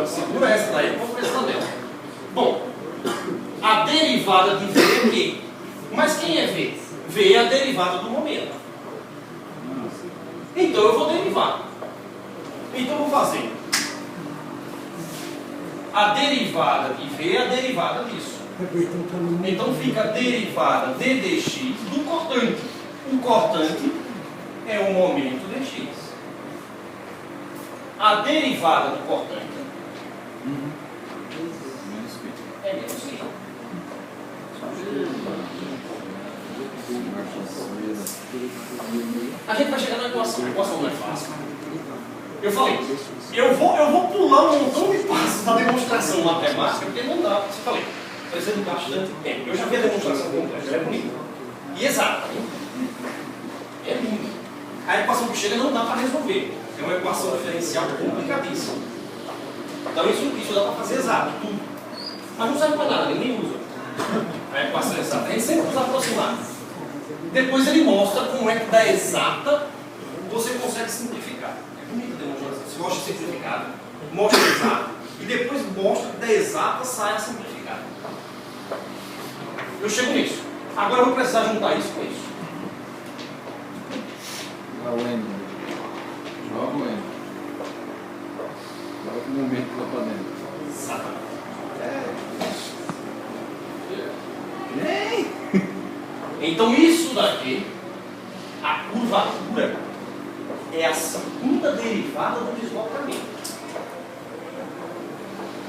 Segura essa daí, eu vou precisar dela. Bom, a derivada de V é Q. Mas quem é V? V é a derivada do momento. Então eu vou derivar. Então eu vou fazer. A derivada de V é a derivada disso. Então fica a derivada de dx do cortante. O cortante é o momento dx. A derivada do cortante é menos que. A gente vai chegar na equação. A equação não é fácil. Eu falei, eu vou pular um montão de passos da demonstração matemática, porque não dá. Você falei, precisa de bastante tempo. Eu já vi a demonstração completa, ela é bonita. E exata. É linda. A equação que chega não dá para resolver. É uma equação diferencial complicadíssima. Então isso dá para fazer exato, tudo. Mas não serve para nada, ninguém usa a equação exata. A gente sempre usa aproximada. Depois ele mostra como é que da exata você consegue simplificar. É bonita a demonstração. Você mostra simplificado, mostra exato, e depois mostra que da exata sai a simplificada. Eu chego nisso. Agora eu vou precisar juntar isso com isso. Joga o N. Joga o N. Joga o momento lá para dentro. Exatamente. Então isso daqui, a curvatura, é a segunda derivada do deslocamento.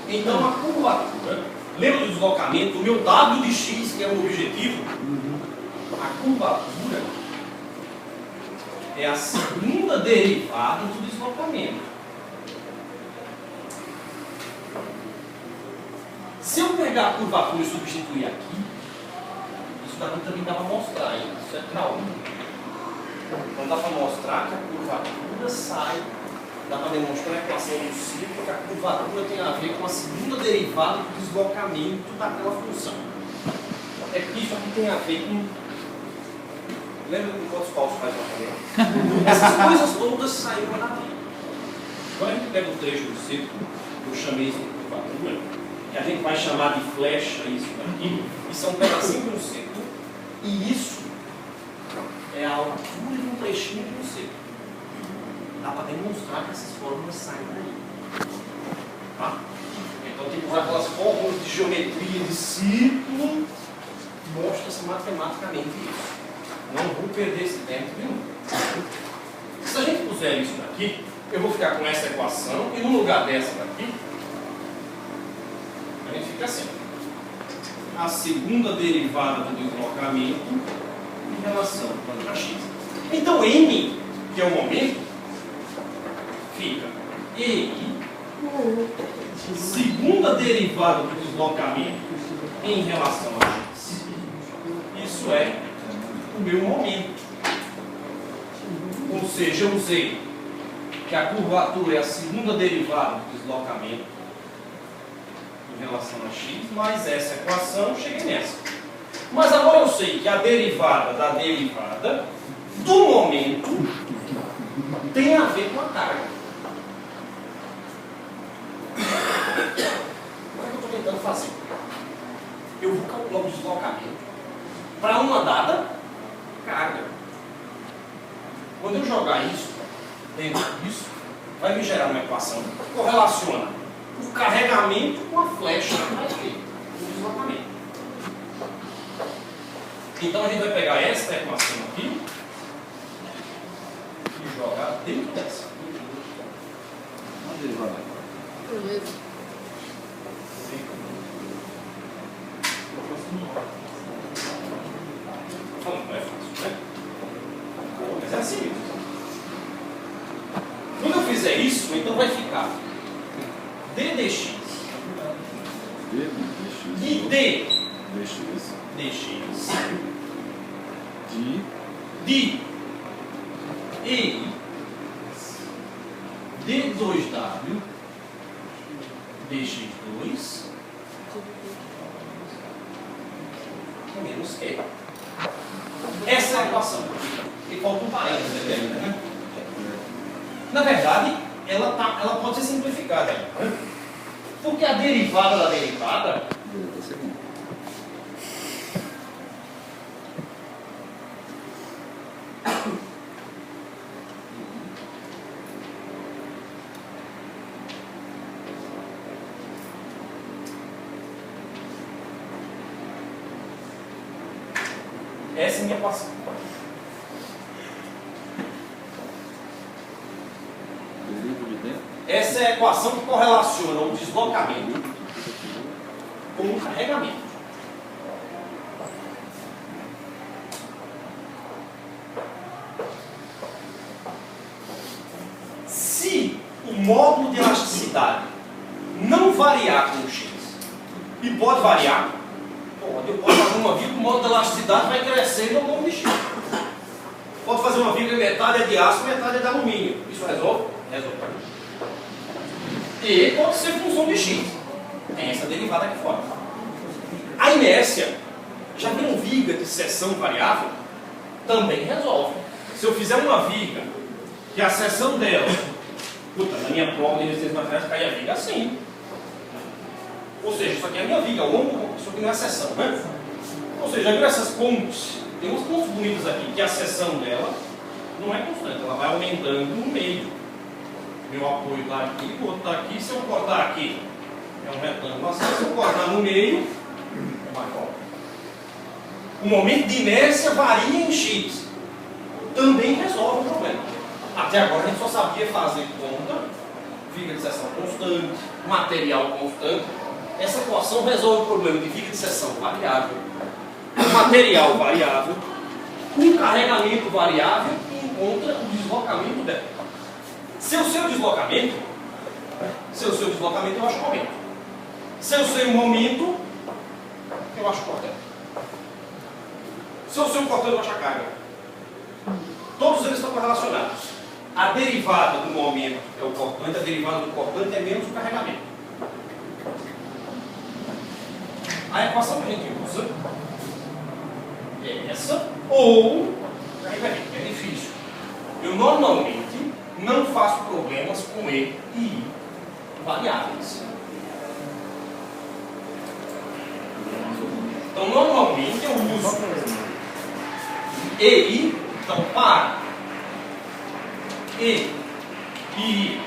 Então a curvatura, lembra do deslocamento, o meu W de x, que é o objetivo? A curvatura é a segunda derivada do deslocamento. Se eu pegar a curvatura e substituir aqui, isso daqui também dá para mostrar, hein? Isso é trauma. Então dá para mostrar que a curvatura sai, dá para demonstrar a equação do círculo, que a curvatura tem a ver com a segunda derivada do deslocamento daquela função. É que isso aqui tem a ver com... Lembra do quantos paus faz uma panela? Essas coisas todas saíram daqui. Quando a gente pega o trecho do círculo, eu chamei isso de curvatura, que a gente vai chamar de flecha isso daqui, e são pedacinhos de um círculo, e isso é a altura de um trechinho de um círculo. Dá para demonstrar que essas fórmulas saem daí. Tá? Então tem que usar aquelas fórmulas de geometria de círculo, mostra-se matematicamente isso. Não vou perder esse tempo nenhum. Se a gente puser isso daqui, eu vou ficar com essa equação, e no lugar dessa daqui, a gente fica assim. A segunda derivada do deslocamento em relação a x. Então m, que é o momento, fica e segunda derivada do deslocamento em relação a x. Isso é o meu momento. Ou seja, eu usei que a curvatura é a segunda derivada do deslocamento em relação a x, mais essa equação, cheguei nessa. Mas agora eu sei que a derivada da derivada do momento tem a ver com a carga. O que eu estou tentando fazer? Eu vou calcular o deslocamento para uma dada carga. Quando eu jogar isso dentro disso, vai me gerar uma equação que correlaciona o carregamento com a flecha que vai ter o deslocamento. Então a gente vai pegar esta equação aqui e jogar dentro dessa. Onde ele vai? Não é fácil, né? Mas é assim mesmo. Quando eu fizer isso, então vai ficar d dx e d dx de e d2w dx2 menos e. Essa é a equação. E falta um parênteses, né? Na verdade, ela pode ser simplificada. Né? Porque a derivada da derivada essa é a minha equação. Essa é a equação que correlaciona o deslocamento com o carregamento. Se o módulo de elasticidade não variar com o x, e pode variar, eu posso fazer uma vírgula, o módulo de elasticidade vai crescendo ao longo de x. Pode fazer uma vírgula e metade é de aço e metade é de alumínio. Isso resolve? Resolve. E pode ser função de x. Tem essa derivada aqui fora. A inércia, já viram viga de seção variável? Também resolve. Se eu fizer uma viga, que a seção dela, na minha prova de resistência materiais cai a viga assim. Ou seja, isso aqui é a minha viga, isso aqui não é a seção, né? Ou seja, já viram essas pontes? Tem umas pontes bonitas aqui, que a seção dela não é constante, ela vai aumentando no meio. Meu apoio está aqui, o outro está aqui. Se eu cortar aqui, é um retângulo assim. Se eu cortar no meio, é mais alto. O momento de inércia varia em X. Também resolve o problema. Até agora a gente só sabia fazer conta, viga de seção constante, material constante. Essa equação resolve o problema de viga de seção variável, material variável, um carregamento variável e encontra o deslocamento dela. Se eu sei o deslocamento, eu acho momento. Se eu sei o momento, eu acho cortante. Se eu sei o cortante, eu acho a carga. Todos eles estão correlacionados. A derivada do momento é o cortante, a derivada do cortante é menos o carregamento. A equação que a gente usa é essa, ou carregamento, é difícil. Eu normalmente não faço problemas com E e I variáveis. Então, normalmente eu uso E e I, então para E e I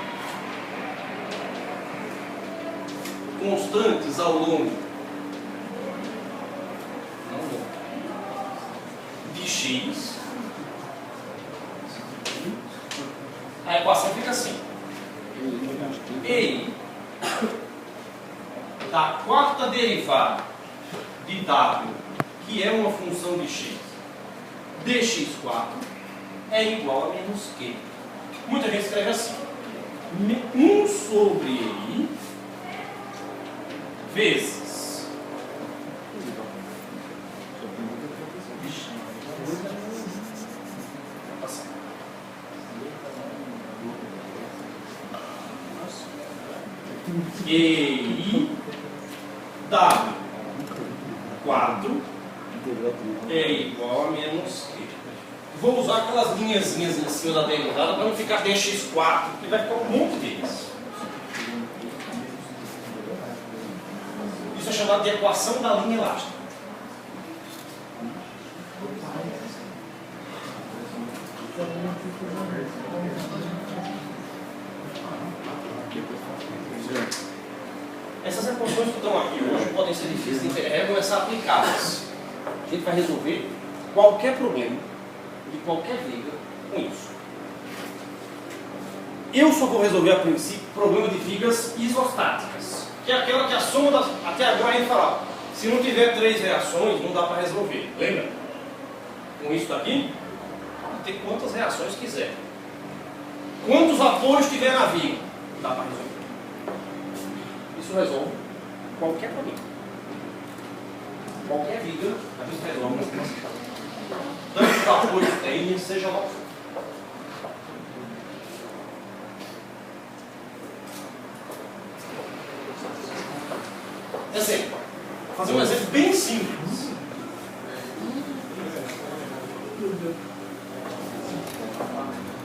constantes ao longo de X, a equação fica assim: E I da quarta derivada de W, que é uma função de X, dx4 é igual a menos Q. Muita gente escreve assim: 1 sobre I vezes EI W4 é igual a menos Q. Vou usar aquelas linhazinhas em cima da derivada para não ficar dx4, que vai ficar um monte deles. Isso é chamado de equação da linha elástica. Essas equações que estão aqui hoje podem ser difíceis de entender, é começar a aplicá-las. A gente vai resolver qualquer problema de qualquer viga com isso. Eu só vou resolver a princípio problema de vigas isostáticas, que é aquela que a soma das... Até agora a gente falava, se não tiver 3 reações, não dá para resolver. Lembra? Com isso daqui, pode ter quantas reações quiser. Quantos apoios tiver na viga, dá para resolver. Isso resolve qualquer problema. Qualquer viga, a gente resolve. Tantos apoios tem, seja lá o que for. Exemplo. Vou fazer um exemplo bem simples.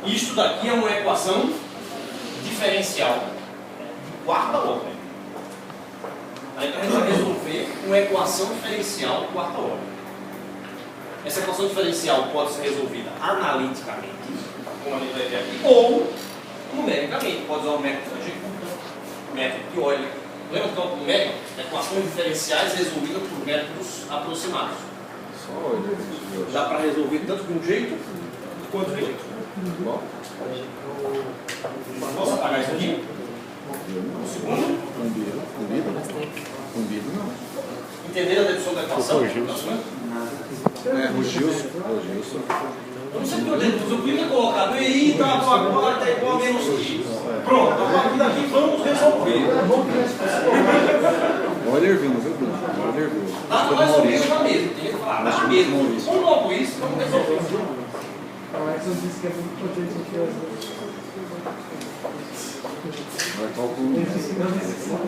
Isto daqui é uma equação diferencial de quarta ordem. Aí a gente vai resolver uma equação diferencial de quarta ordem. Essa equação diferencial pode ser resolvida analiticamente, como a gente vai ver aqui, ou numericamente. Pode usar o método da G-curva, método de Euler. Lembra que é o método? Equações diferenciais resolvidas por métodos aproximados. Dá para resolver tanto de um jeito quanto de outro. Posso apagar isso aqui? Um segundo. Combina não. Entenderam a dedução da equação? Rugilson. Eu não sei porque eu deduzo. Eu podia ter colocado EI da tua quarta é igual a menos Q. Pronto, a partir daqui vamos resolver. Olha, viu, Bruno? Olha, viu. Dá para resolver já mesmo. Tem que falar, já mesmo. Vamos logo isso, vamos resolver. A Edson disse que é muito potente o que Vai calcular. ele disse que não necessita de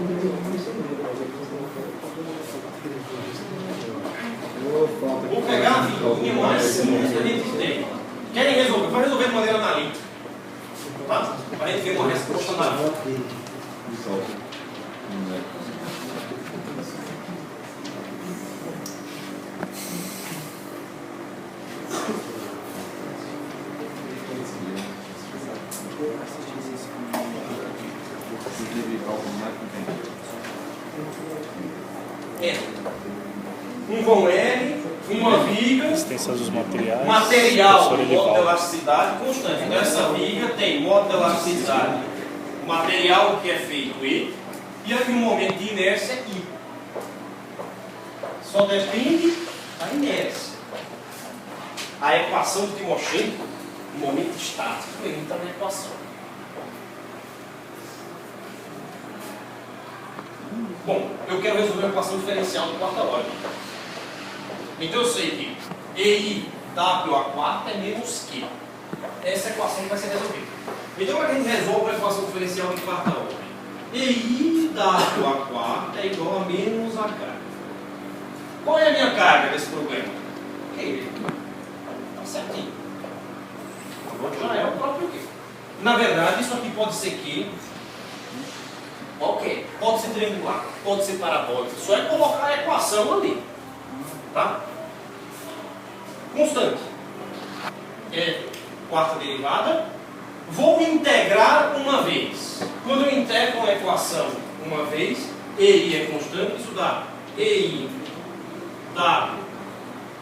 Vou pegar a figurinha mais simples que a gente tem. Querem resolver? Vai resolver de maneira analítica. Tá? Para a gente ver uma resposta analítica. Um vão L, um uma viga, Existência dos materiais. material, Professor modo de Elivaldo. elasticidade constante. Então essa viga tem modo de elasticidade, material que é feito E, e aqui um momento de inércia I. Só depende da inércia. A equação de Timoshenko, o momento estático, entra na equação. Bom, eu quero resolver a equação diferencial de quarta ordem. Então eu sei que EI W a quarta é menos Q. Essa equação vai ser resolvida. Então como é que a gente resolve a equação diferencial de quarta ordem? EI W a quarta é igual a menos a carga. Qual é a minha carga desse problema? Q. Está certinho. Já é o próprio Q. Na verdade, isso aqui pode ser Q. Ok, pode ser triangular, pode ser parabólico, só é colocar a equação ali, tá? Constante, é quarta derivada, vou integrar uma vez. Quando eu integro uma equação uma vez, EI é constante, isso dá EI dá,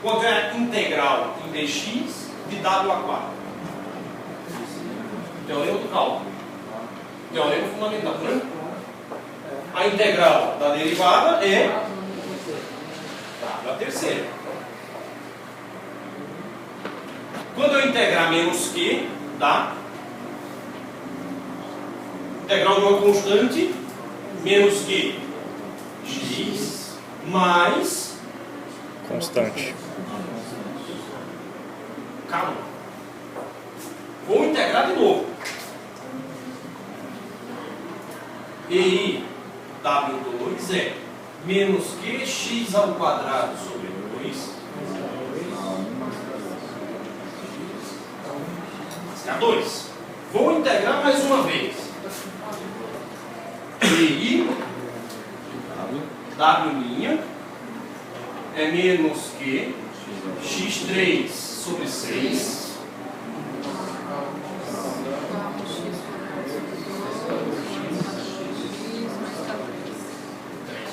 quanto é a integral em dx de W a 4. Teorema do cálculo, teorema fundamental, né? A integral da derivada é a terceira. Quando eu integrar menos Q, dá integral de uma constante menos Q x mais Constante. calma. Vou integrar de novo. E W2 é menos QX ao quadrado sobre 2 K2. Vou integrar mais uma vez. E W' é menos que X3 sobre 6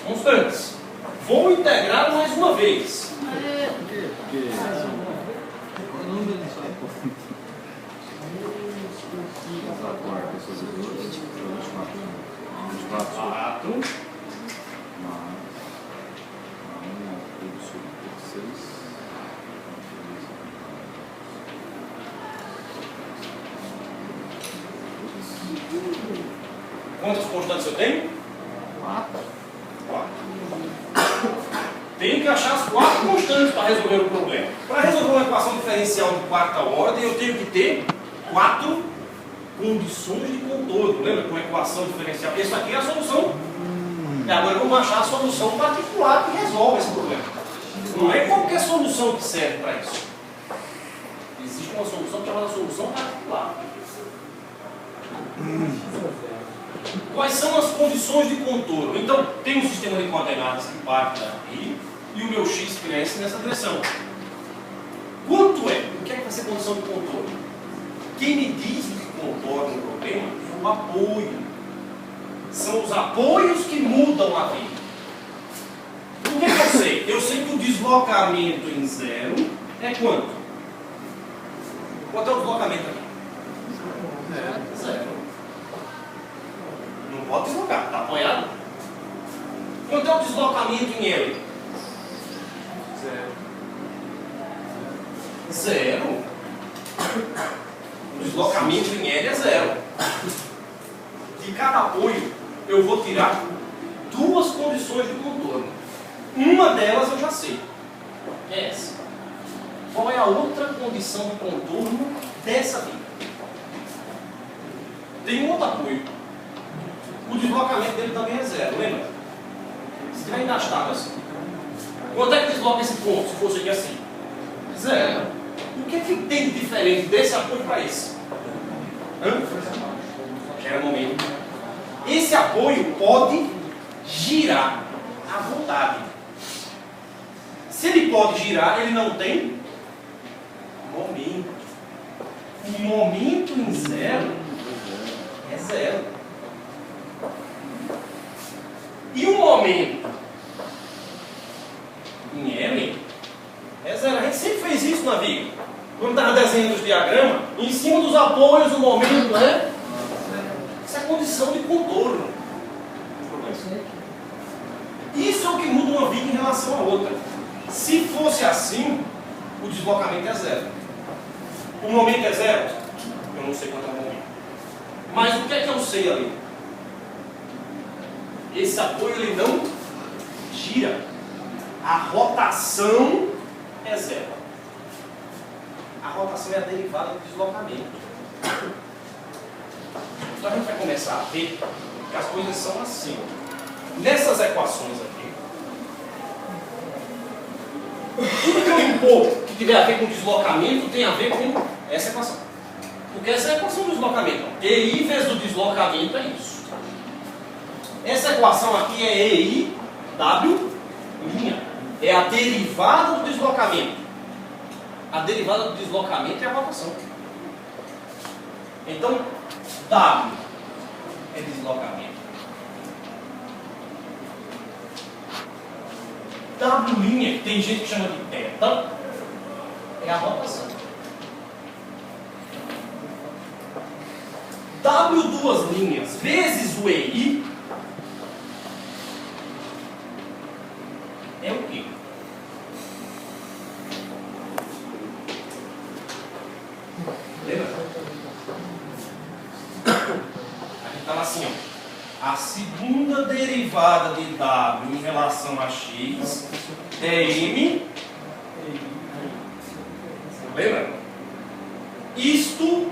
constantes. Vou integrar mais uma vez. Quatro. Quantas constantes eu tenho? 4. Tenho que achar as 4 constantes para resolver o problema. Para resolver uma equação diferencial de quarta ordem, eu tenho que ter 4 condições de contorno. Lembra que uma equação diferencial? Essa aqui é a solução. E agora vamos achar a solução particular que resolve esse problema. Não é qualquer solução que serve para isso. Existe uma solução chamada solução particular. Quais são as condições de contorno? Então, tem um sistema de coordenadas que parte daqui e o meu x cresce nessa direção. Quanto é? O que é que vai ser condição de contorno? Quem me diz que contorna o problema é o apoio. São os apoios que mudam a vida. O que é que eu sei? Eu sei que o deslocamento em zero é quanto? Quanto é o deslocamento aqui? Zero. Não pode deslocar, está apoiado? Quanto é o deslocamento em L? Zero. O deslocamento em L é zero. De cada apoio, eu vou tirar 2 condições de contorno. Uma delas eu já sei. É essa. Qual é a outra condição de contorno dessa via? Tem um outro apoio. O deslocamento dele também é zero, lembra? Se estiver engastado assim. Quanto é que desloca esse ponto, se fosse aqui assim? Zero. O que é que tem de diferente desse apoio para esse? Gera momento. Esse apoio pode girar à vontade. Se ele pode girar, ele não tem momento. O momento em zero é zero. E o momento em L É zero. A gente sempre fez isso na viga. Quando estava desenhando os diagramas, em cima dos apoios, o momento, né? Isso é condição de contorno. Isso é o que muda uma viga em relação à outra. Se fosse assim, o deslocamento é zero. O momento é zero? Eu não sei quanto é o momento. Mas o que é que eu sei ali? Esse apoio ele não gira. A rotação é zero. A rotação é a derivada do deslocamento. Então a gente vai começar a ver que as coisas são assim. Nessas equações aqui, tudo que eu impor que tiver a ver com deslocamento tem a ver com essa equação. Porque essa é a equação do deslocamento. EI vezes o deslocamento é isso. Essa equação aqui é EI W linha. É a derivada do deslocamento. A derivada do deslocamento é a rotação. Então, W é deslocamento. W', que tem gente que chama de θ, é a rotação. W duas linhas vezes o EI é o quê? Lembra? A gente estava assim, ó. A segunda derivada de W em relação a x é M. Lembra? Isto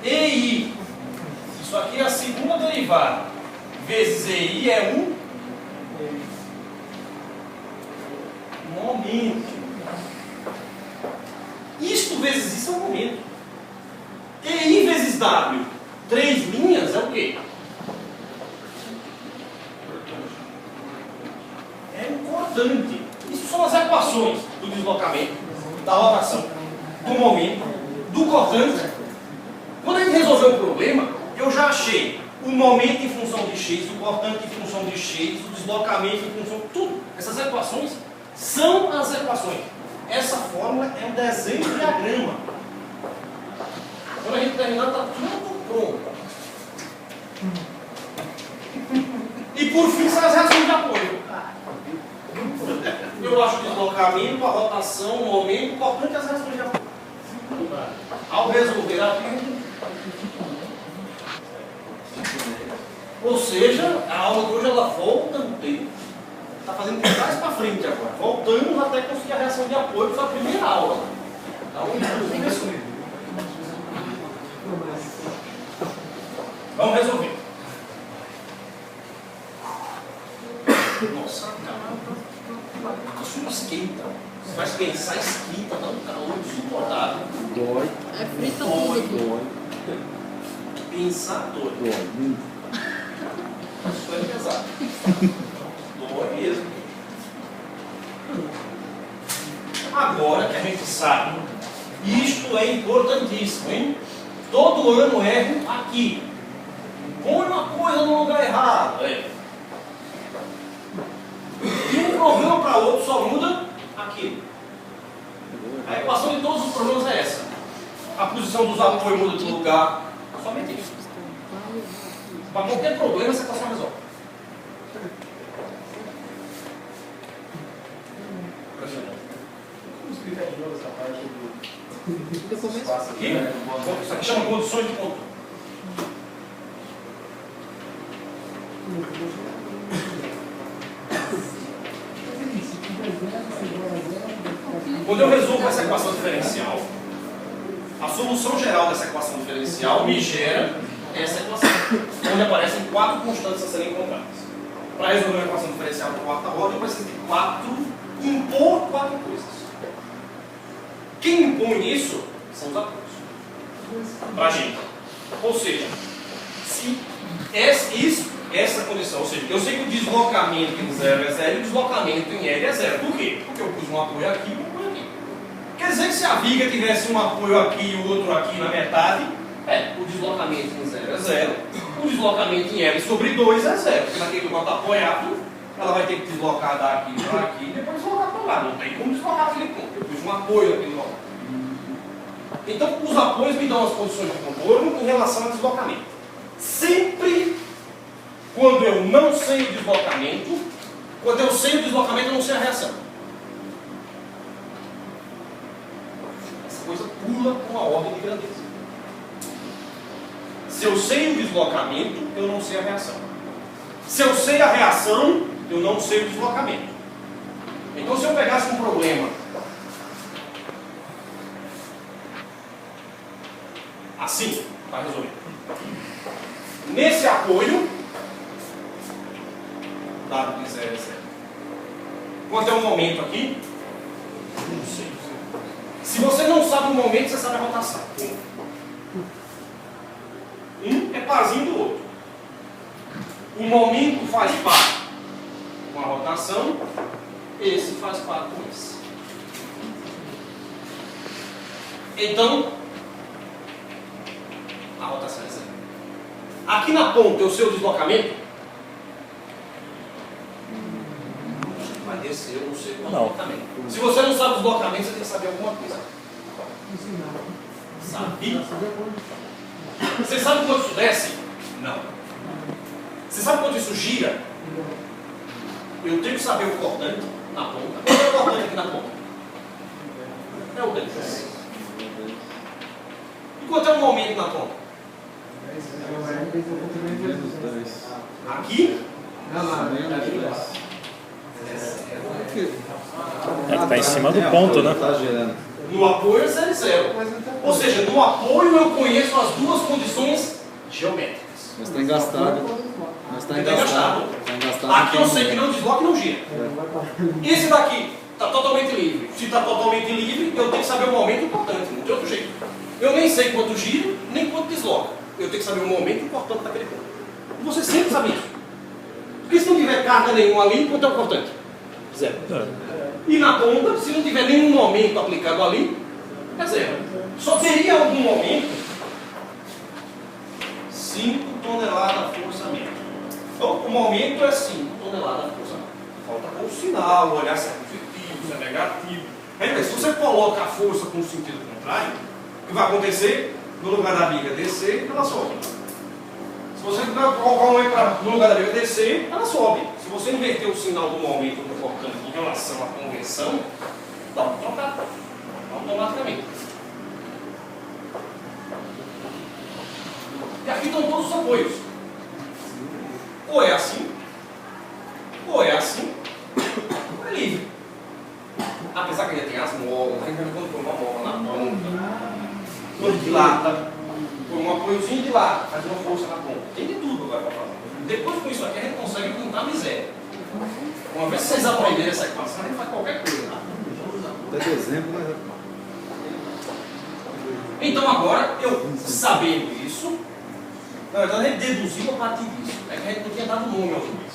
EI. Isso aqui é a segunda derivada. Vezes EI é um momento. Isto vezes isso é um momento. EI vezes W, 3 linhas, é o quê? É um cortante. Isso são as equações do deslocamento, da rotação, do momento, do cortante. Quando a gente resolveu o problema, eu já achei o momento em função de x, o cortante em função de x, o deslocamento em função de tudo. Essas equações são as equações. Essa fórmula é um desenho de diagrama. Quando a gente terminar, está tudo pronto. E por fim, são as reações de apoio. Eu acho o deslocamento, a rotação, o momento, o cortante e as reações de apoio. Ao resolver aqui, ou seja, a aula de hoje ela volta no tempo. Está fazendo de trás para frente agora. Voltamos até conseguir a reação de apoio, que foi a primeira aula. Vamos resolver. Nossa, isso não esquenta. Você vai pensar, esquenta, dá um calor insuportável. Dói. É frita tudo aqui. Pensar dói. Isso é pesado. Dói mesmo. Agora que a gente sabe, isto é importantíssimo, hein? Todo ano erro aqui. Põe uma coisa no lugar errado. De um problema para outro só muda aqui. A equação de todos os problemas é essa. A posição dos apoios muda de lugar. Somente isso. Para qualquer problema, essa equação resolve. Como explicar de novo essa parte do espaço Aqui? Isso aqui chama condições de contorno. Quando eu resolvo essa equação diferencial, a solução geral dessa equação diferencial me gera essa equação, onde aparecem 4 constantes a serem encontradas. Para resolver uma equação diferencial de quarta ordem, eu preciso de impor 4 coisas. Quem impõe isso são os apoios. Para a gente. Ou seja, se essa condição, ou seja, eu sei que o deslocamento em 0 é 0 e o deslocamento em L é 0. Por quê? Porque eu pus um apoio aqui e um apoio aqui. Quer dizer que se a viga tivesse um apoio aqui e o outro aqui na metade, o deslocamento em 0 é 0, o deslocamento em L sobre 2 é 0. Porque naquele ponto apoiado, ela vai ter que deslocar daqui para aqui e depois deslocar para lá. deslocar, não tem como deslocar aquele ponto. Eu pus um apoio naquele local. Então, os apoios me dão as posições de contorno em relação ao deslocamento. Sempre quando eu não sei o deslocamento, quando eu sei o deslocamento, eu não sei a reação. Essa coisa pula com a ordem de grandeza. Se eu sei o deslocamento, eu não sei a reação. Se eu sei a reação, eu não sei o deslocamento. Então, se eu pegasse um problema assim, para resolver. Nesse apoio, W de 0 é 0. Quanto é o momento aqui? Não sei. Se você não sabe o momento, você sabe a rotação. Um é parzinho do outro. O momento faz par com a rotação, esse faz par com esse. Então, a rotação é zero. Aqui na ponta, eu sei o deslocamento? Vai descer, eu não sei o deslocamento. Se você não sabe o deslocamento, você tem que saber alguma coisa. Sabe? Você sabe quanto isso desce? Não. Você sabe quanto isso gira? Eu tenho que saber o cortante na ponta. Quanto é o cortante aqui na ponta? É o 10. E quanto é o momento na ponta? Aqui? É que tá em cima do ponto, né? No apoio é 0 e 0. Ou seja, no apoio eu conheço as duas condições geométricas. Mas está engastado. Mas está engastado. Aqui eu sei que não desloca e não gira. Esse daqui está totalmente livre. Se está totalmente livre, eu tenho que saber o momento importante, não tem outro jeito. Eu nem sei quanto gira, nem quanto desloca. Eu tenho que saber o momento importante daquele ponto. E você sempre sabe isso. Porque se não tiver carga nenhuma ali, quanto é o importante? 0. E na ponta, se não tiver nenhum momento aplicado ali, é 0. Só teria algum momento 5 toneladas de forçamento. Então, o momento é 5 toneladas de forçamento. Falta com o sinal, olhar se é positivo, se é negativo. Aí, se você coloca a força com o sentido contrário, o que vai acontecer? No lugar da biga descer, ela sobe. Se você colocar uma no lugar da biga descer, ela sobe. Se você inverter o sinal do momento do cortante em relação à convenção, dá uma trocada. Automaticamente. E aqui estão todos os apoios. Ou é assim, ou é assim, ou é livre. Apesar que ele tem as molas, a gente já põe uma mola na ponta, quando dilata, põe um apoiozinho de lata, faz uma força na ponta. Tem de tudo agora para fazer. Depois com isso aqui a gente consegue pintar miséria. Uma vez que vocês aprenderem essa equação, a gente faz qualquer coisa. Até exemplo, né? Então agora, eu sabendo isso, na verdade a gente deduziu a partir disso. É que a gente não tinha dado nome ao juiz.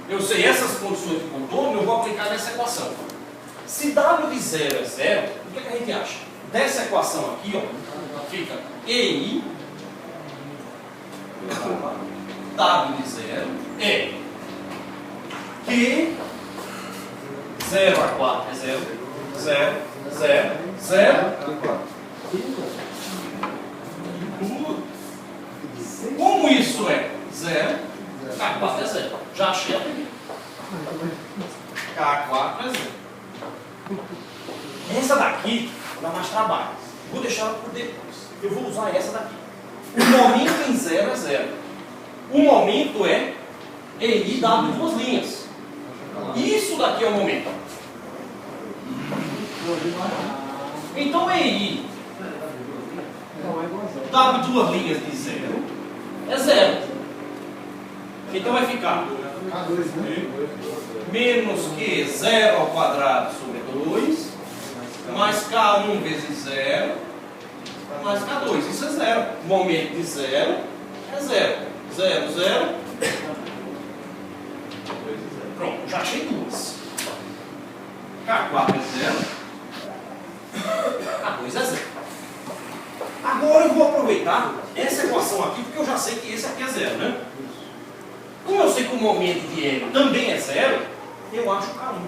Eu sei essas condições de contorno, eu vou aplicar nessa equação. Se W de 0 é 0, o que, é que a gente acha? Dessa equação aqui, ó, fica EI W de 0 é Q 0 a 4 é 0, 0, 0, 0, como isso é 0, K4 é 0. Já achei a primeira. K4 é 0. Essa daqui dá mais trabalho. Vou deixar ela por depois. Eu vou usar essa daqui. O momento em 0 é 0. O momento é EIW duas linhas. Isso daqui é o momento. Então EI W duas linhas de 0 é 0. Então vai ficar menos Q 0 ao quadrado sobre 2 mais K1 vezes 0 mais K2. Isso é 0. O momento de 0 é 0. 0, 0. Pronto, já achei duas. K4 é 0. K2 é 0. Agora eu vou aproveitar essa equação aqui, porque eu já sei que esse aqui é 0, né? Como eu sei que o momento de M também é 0, eu acho K1.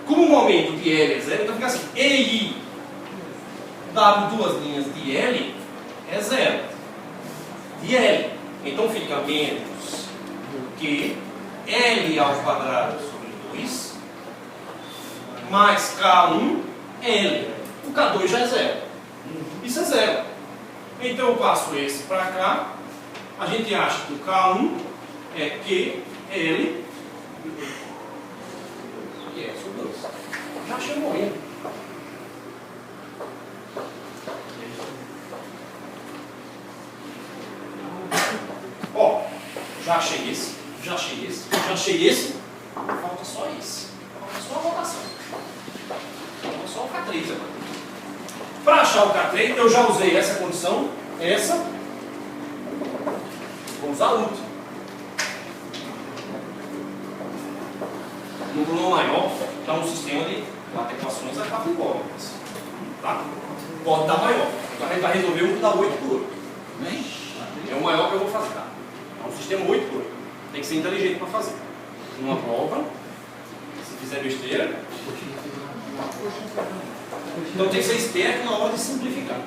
Como o momento de L é zero, então fica assim, EI, W duas linhas de L, é zero. De L. Então fica menos que L ao quadrado sobre 2, mais K1, L. O K2 já é zero. Isso é zero. Então eu passo esse para cá. A gente acha que o K1 é QL e S sobre 2. Já chamou ele. Ó, já achei esse, já achei esse, já achei esse. Falta só esse. Falta só a rotação. Falta só o K3 agora. Para achar o K3, eu já usei essa condição, essa. Vou usar a última. No volume maior, está um sistema de equações acapicólicas. Tá? Pode dar maior. Então a gente vai resolver um que dá 8 por 8. É o maior que eu vou fazer. Tá? É um sistema 8 por 8. Tem que ser inteligente para fazer. Numa prova, se fizer besteira. Então tem que ser esperto na hora de simplificar.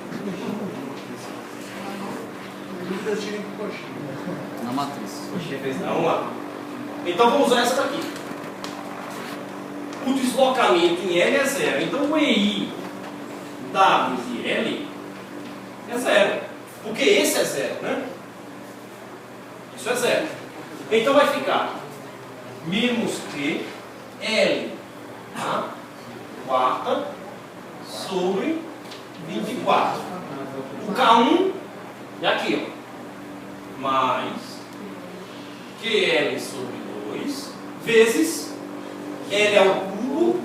Na matriz. Vamos lá. Então vamos usar essa daqui. O deslocamento em L é zero. Então o EI W de L é zero. Porque esse é zero, né? Isso é zero. Então vai ficar menos que L a quarta sobre 24. O K1 é aqui, ó. Mais QL sobre 2 vezes L ao cubo.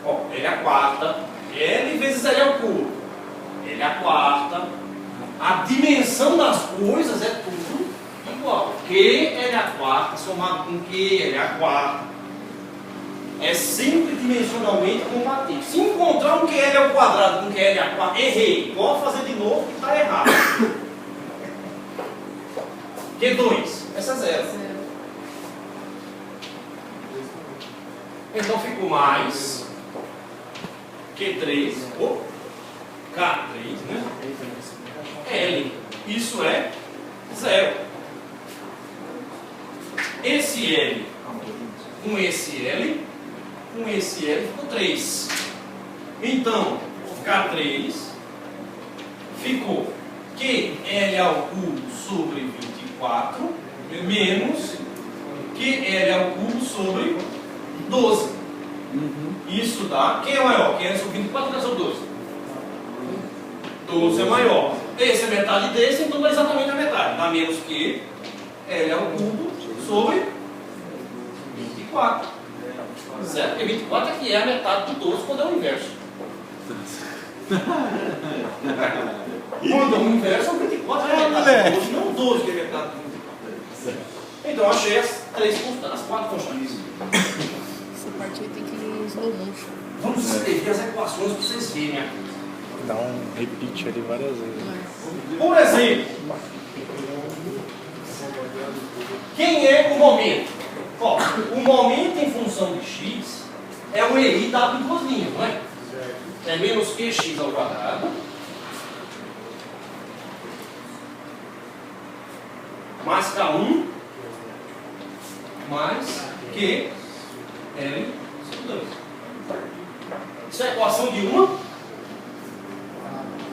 Ó, L a quarta. L vezes L ao cubo. L a quarta. A dimensão das coisas é tudo igual. QL a quarta somado com QL a quarta. É sempre dimensionalmente compatível. Se encontrar um QL ao quadrado com QL a quarta, errei. Pode fazer de novo que está errado. Q2, essa é zero. Então ficou mais Q3, ou K3, né? L. Isso é zero. Esse L com esse L, com esse L ficou 3. Então, K3 ficou QL ao cubo sobre 24 menos QL ao cubo sobre 12. Isso dá. Quem é maior? Quem é sobre 24 ou sobre 12? 12 é maior. Esse é metade desse, então dá exatamente a metade. Dá menos que L ao cubo sobre 24. Certo? Porque 24 é que é a metade do 12 quando é o inverso. Quando é o inverso, o 24 é a metade do 12, não o 12 que é a metade do 24. Então eu achei as 4 constantes. Essa parte aí tem que ir em slow motion. Vamos escrever as equações para vocês verem aqui. Dá um repeat ali várias vezes. Por exemplo, quem é o momento? Ó, o momento em função de x é o EI dado em duas linhas, não é? É menos QX ao quadrado mais K1 mais QL sobre 2. Isso é a equação de uma?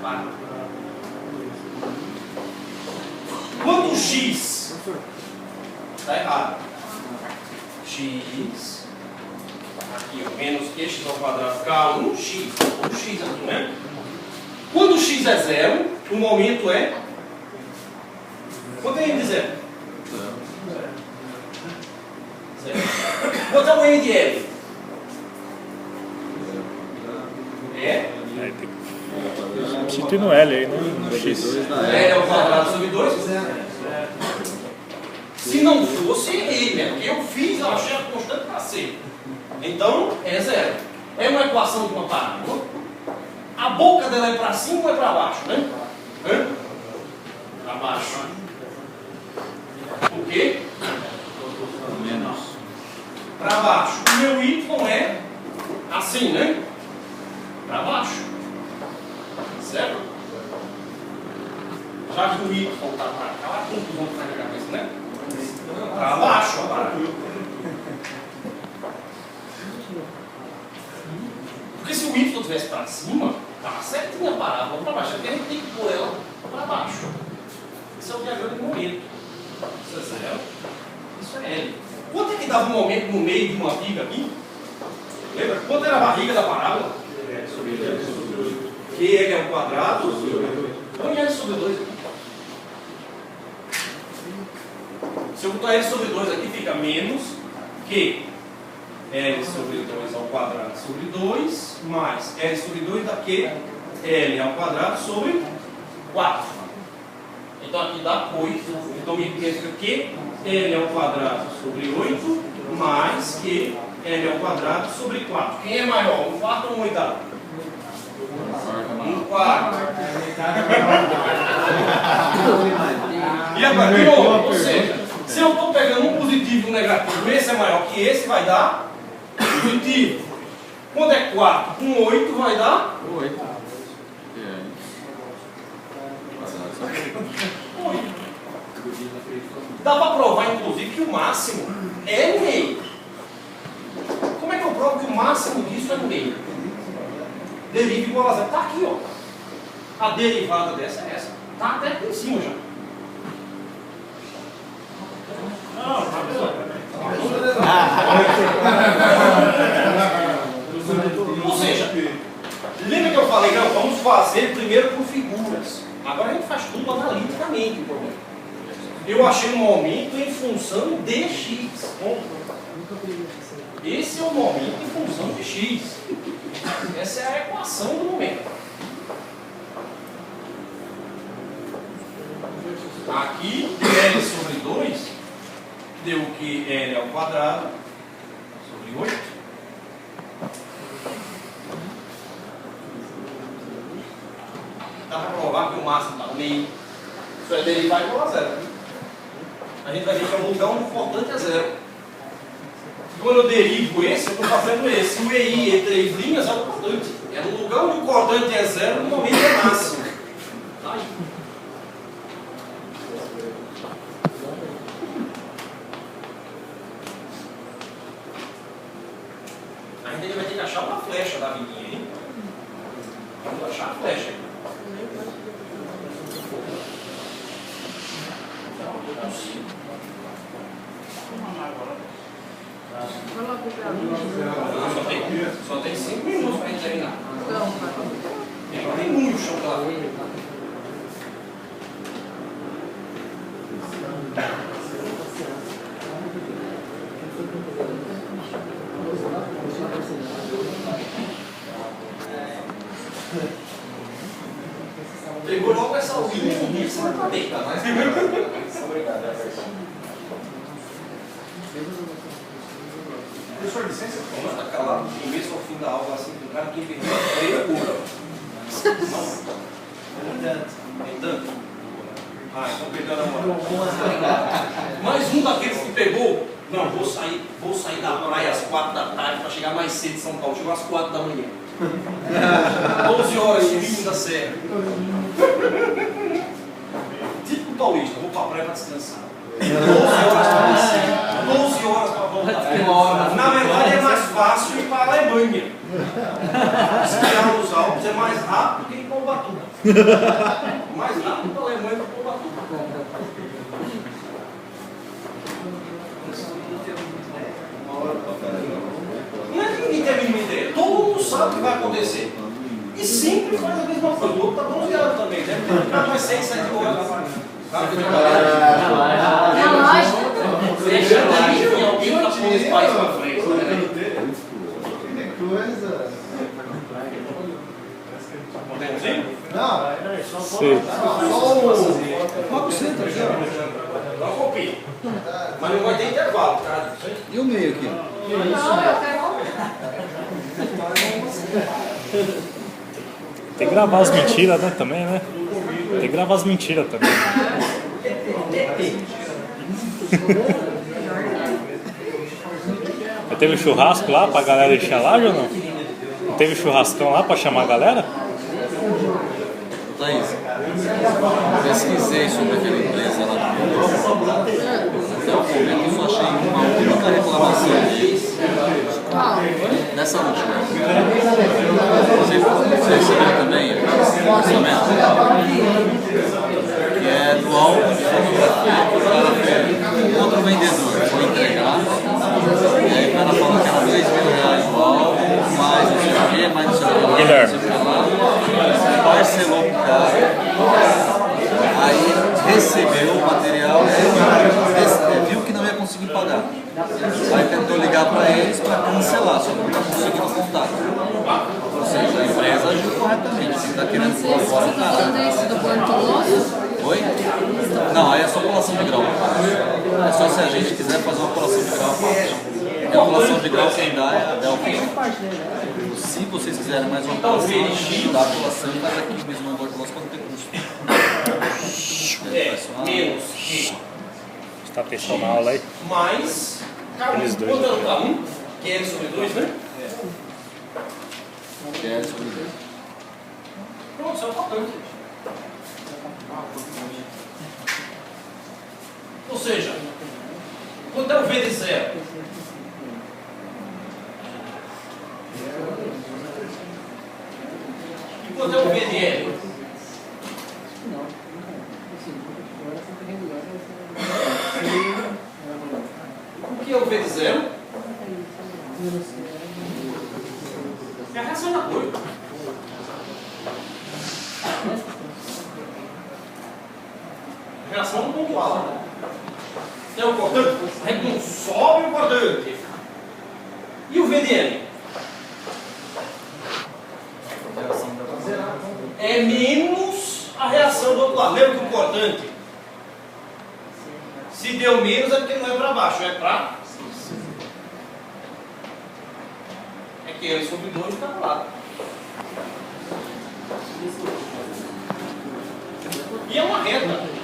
Vai. Quando o x está errado, x aqui, ó, menos QX ao quadrado K1, x. O x aqui, né? Quando o x é zero, o momento é. Quanto é M de zero? Zero. Quanto é o M de L? É? Substitui no L aí, no X. L ao quadrado sobre 2? Se não fosse, errei, né? Porque eu fiz, eu achei a constante para ser. Então, é zero. É uma equação de uma parábola. A boca dela é para cima ou é para baixo, né? Para baixo. Por quê? para baixo. O meu y é assim, né? Para baixo. Certo? Já que o y está para cá, a conclusão que está na cabeça, né? Para baixo, agora. Porque se o y estivesse para cima, estava certinha a parábola para baixo. Aqui a gente tem que pôr ela para baixo. Esse é o diagrama de momento. Isso é zero. Isso é L. Quanto é que dava um momento no meio de uma viga aqui? Lembra? Quanto era a barriga da parábola? Que L é o quadrado. Põe L sobre 2 aqui. Se eu botar L sobre 2 aqui, fica menos que L sobre 2 ao quadrado sobre 2, mais L sobre 2 dá que L ao quadrado sobre 4. Então aqui dá 8. Então me fica que L ao quadrado sobre 8, mais que L ao quadrado sobre 4. Quem é maior, um quarto ou um oitavo? Um quarto. E agora, de novo, ou seja, se eu estou pegando um positivo e um negativo, esse é maior que esse, vai dar positivo. Quando é 4 com 8, vai dar 8. 8. Dá para provar, inclusive, que o máximo é meio. Como é que eu provo que o máximo disso é meio? Deriva igual a zero. Está aqui, ó. A derivada dessa é essa. Está até aqui em cima já. Ou seja, lembra que eu falei, não, vamos fazer primeiro por figuras. Agora a gente faz tudo analiticamente o problema. Eu achei um momento em função de x. Esse é o momento em função de x. Essa é a equação do momento. Aqui, L sobre 2 deu que L ao quadrado sobre 8. Dá para provar que o máximo está no meio. Isso é derivar igual a zero. A gente vai ver que é um lugar onde o cortante é zero. Quando eu derivo esse, eu estou fazendo esse. O EI em 3 linhas é o cortante. É no lugar onde o cortante é zero, no momento é máximo. Tá aí. A gente vai ter que achar uma flecha da vininha, hein? Vamos achar a flecha. Só tem 5 minutos para a gente terminar. Não tem muito chão pela frente. Pegou logo essa alvinha e você vai para dentro, mas professor, licença, vamos estar calado do começo ao fim da aula, assim, do cara que perdeu a freira pura. Não? Tem tanto? Ah, então perdeu a namorada. Mais um daqueles que pegou, não, vou sair da praia às 4 da tarde para chegar mais cedo em São Paulo, chegou às 4 da manhã. 12 horas subindo da serra. Tipo paulista, vou para a praia para descansar. 12 horas para descer, 12 horas para voltar. Na verdade é mais fácil ir para a Alemanha. Esquiar nos Alpes é mais rápido que ir para Ubatuba. Mais rápido para a Alemanha que para Ubatuba. Não é que ninguém tem a mínima ideia. Todo mundo sabe o que vai acontecer. E sempre faz a mesma coisa. O outro está bronzeado também. Deve ficar mais 6, 7 horas. Fecha a linha, alguém está pondo esse país para frente. Podemos ir? Não, Sim. Só o centro aqui, ó. Não copia. Mas não vai ter intervalo, tá? E o meio aqui? Tem que gravar as mentiras, né, também, né? Tem que gravar as mentiras também. Teve churrasco lá pra galera encher a laje ou não? Não teve churrascão lá pra chamar a galera? Thaís, pesquisei sobre aquela empresa lá do Rio. Até o momento eu só achei uma única reclamação deles nessa última. Você recebeu também o orçamento? Que é do álbum de fotografia que o cara fez. Outro vendedor foi entregar. E aí o cara falou que era R$2.000 o álbum, mais não sei o que, mais não sei o que lá, não sei o que lá. Parcelou pro cara. Aí recebeu o material, viu que não ia conseguir pagar. Aí tentou ligar para eles para cancelar, só que não está conseguindo contato. Ou seja, a empresa agiu corretamente. Você está querendo pular fora o cara. Falando isso do Porto Novo? Oi? Não, aí é só colação de grau. É só se a gente quiser fazer uma colação de grau. E a colação de grau quem dá é a Delphi. Se vocês quiserem mais uma colação, dá a colação e faz aqui mesmo agora colação quando tem custo. Menos Está pensando na aula aí? mais Eles dois. contando para 1, que é sobre 2, né? Que é sobre isso. Pronto, isso é o importante. Ou seja, quanto é o V de 0? E quanto é o V de L? O que é o V de 0? É a reação da cor. Reação pontual. Então, o cortante, a gente não sobe o cortante. E o VDN? É menos a reação do outro lado. Lembra que o cortante, se deu menos, é porque não é para baixo, é para cima. É que L sobre 2 está para lá. E é uma reta.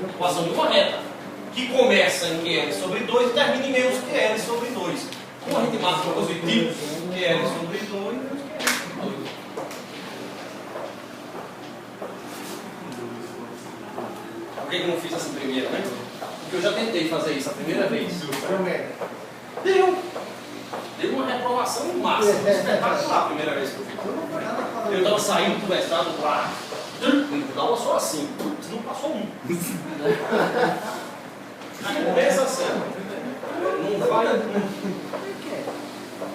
Equação de uma reta. Que começa em QL sobre 2 e termina em menos QL sobre 2. Como a gente marca positivo, QL sobre 2 menos QL sobre 2. Por que eu não fiz essa primeira, né? Porque eu já tentei fazer isso a primeira vez. Deu uma reprovação máxima, espetacular a primeira vez que eu fiz. Eu estava saindo do mestrado lá, dá uma só assim, você não passou um. Aí começa assim, não vai.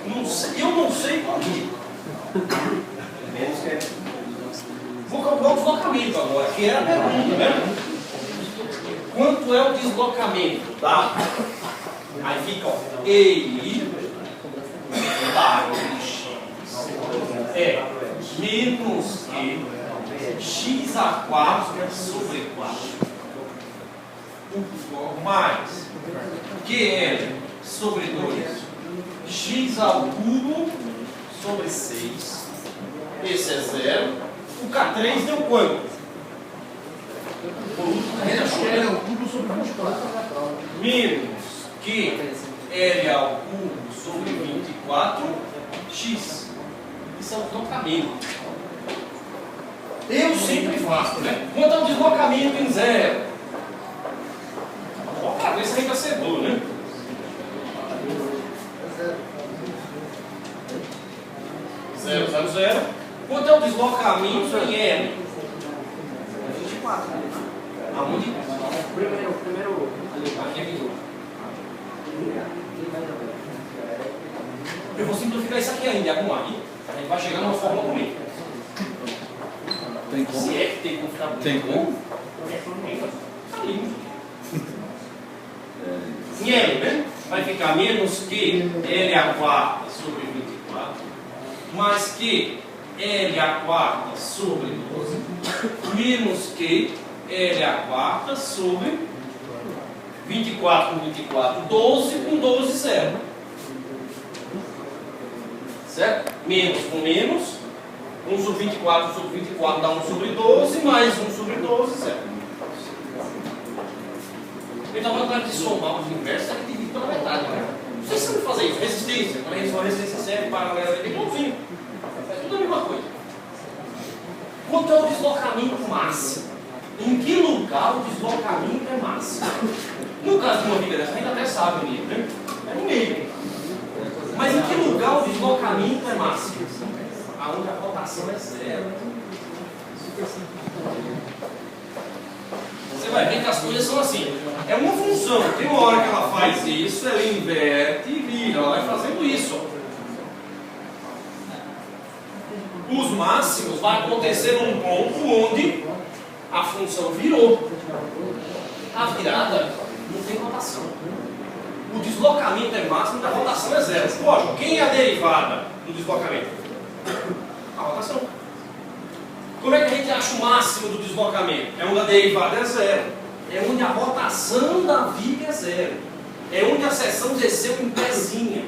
Não sei, eu não sei por quê. Vou calcular o deslocamento agora, que era a pergunta, né? Quanto é o deslocamento, tá? Aí fica, ó, EI para x é menos que x a 4 sobre 4 mais QL sobre 2 x ao cubo sobre 6. Esse é 0. O K3 deu quanto? É o tubo sobre 24. Menos que L ao cubo sobre 24x. Isso é o deslocamento. Eu sempre faço, né? Quanto é o deslocamento em 0? Outra vez fica cebola, né? 0, 0, 0. Quanto é o deslocamento em L? 24. Aonde? Primeiro. Aqui é 28. Eu vou simplificar isso aqui ainda, arrumar aqui. A gente vai chegar numa fórmula bonita. Tem como? Se é que tem como ficar bonito. Tem como? Tá lindo. Em L, né? Vai ficar menos que L a quarta sobre 24, mais que L a quarta sobre 12, menos que L a quarta sobre 24 com 24, 12 com 12, 0. Certo? Menos com menos, 1 sobre 24 dá 1 sobre 12, mais 1 sobre 12, 0. Eu estava falando de somar os inversos, é que divide pela metade. resistência. Quando a gente fala resistência séria, paralela, é igualzinho. É tudo a mesma coisa. Quanto é o deslocamento máximo? Em que lugar o deslocamento é máximo? No caso de uma viga dessa, a gente até sabe o nível, né? É no meio. Mas em que lugar o deslocamento é máximo? Aonde a rotação é zero. Você vai ver que as coisas são assim. É uma função. Tem uma hora que ela faz isso, ela inverte e vira. Ela vai fazendo isso. Os máximos vai acontecer num ponto onde a função virou. A virada não tem rotação. O deslocamento é máximo, a rotação é zero. Lógico, quem é a derivada do deslocamento? A rotação. Como é que a gente acha o máximo do deslocamento? É onde a derivada é zero. É onde a rotação da viga é zero. É onde a seção desceu em pezinha.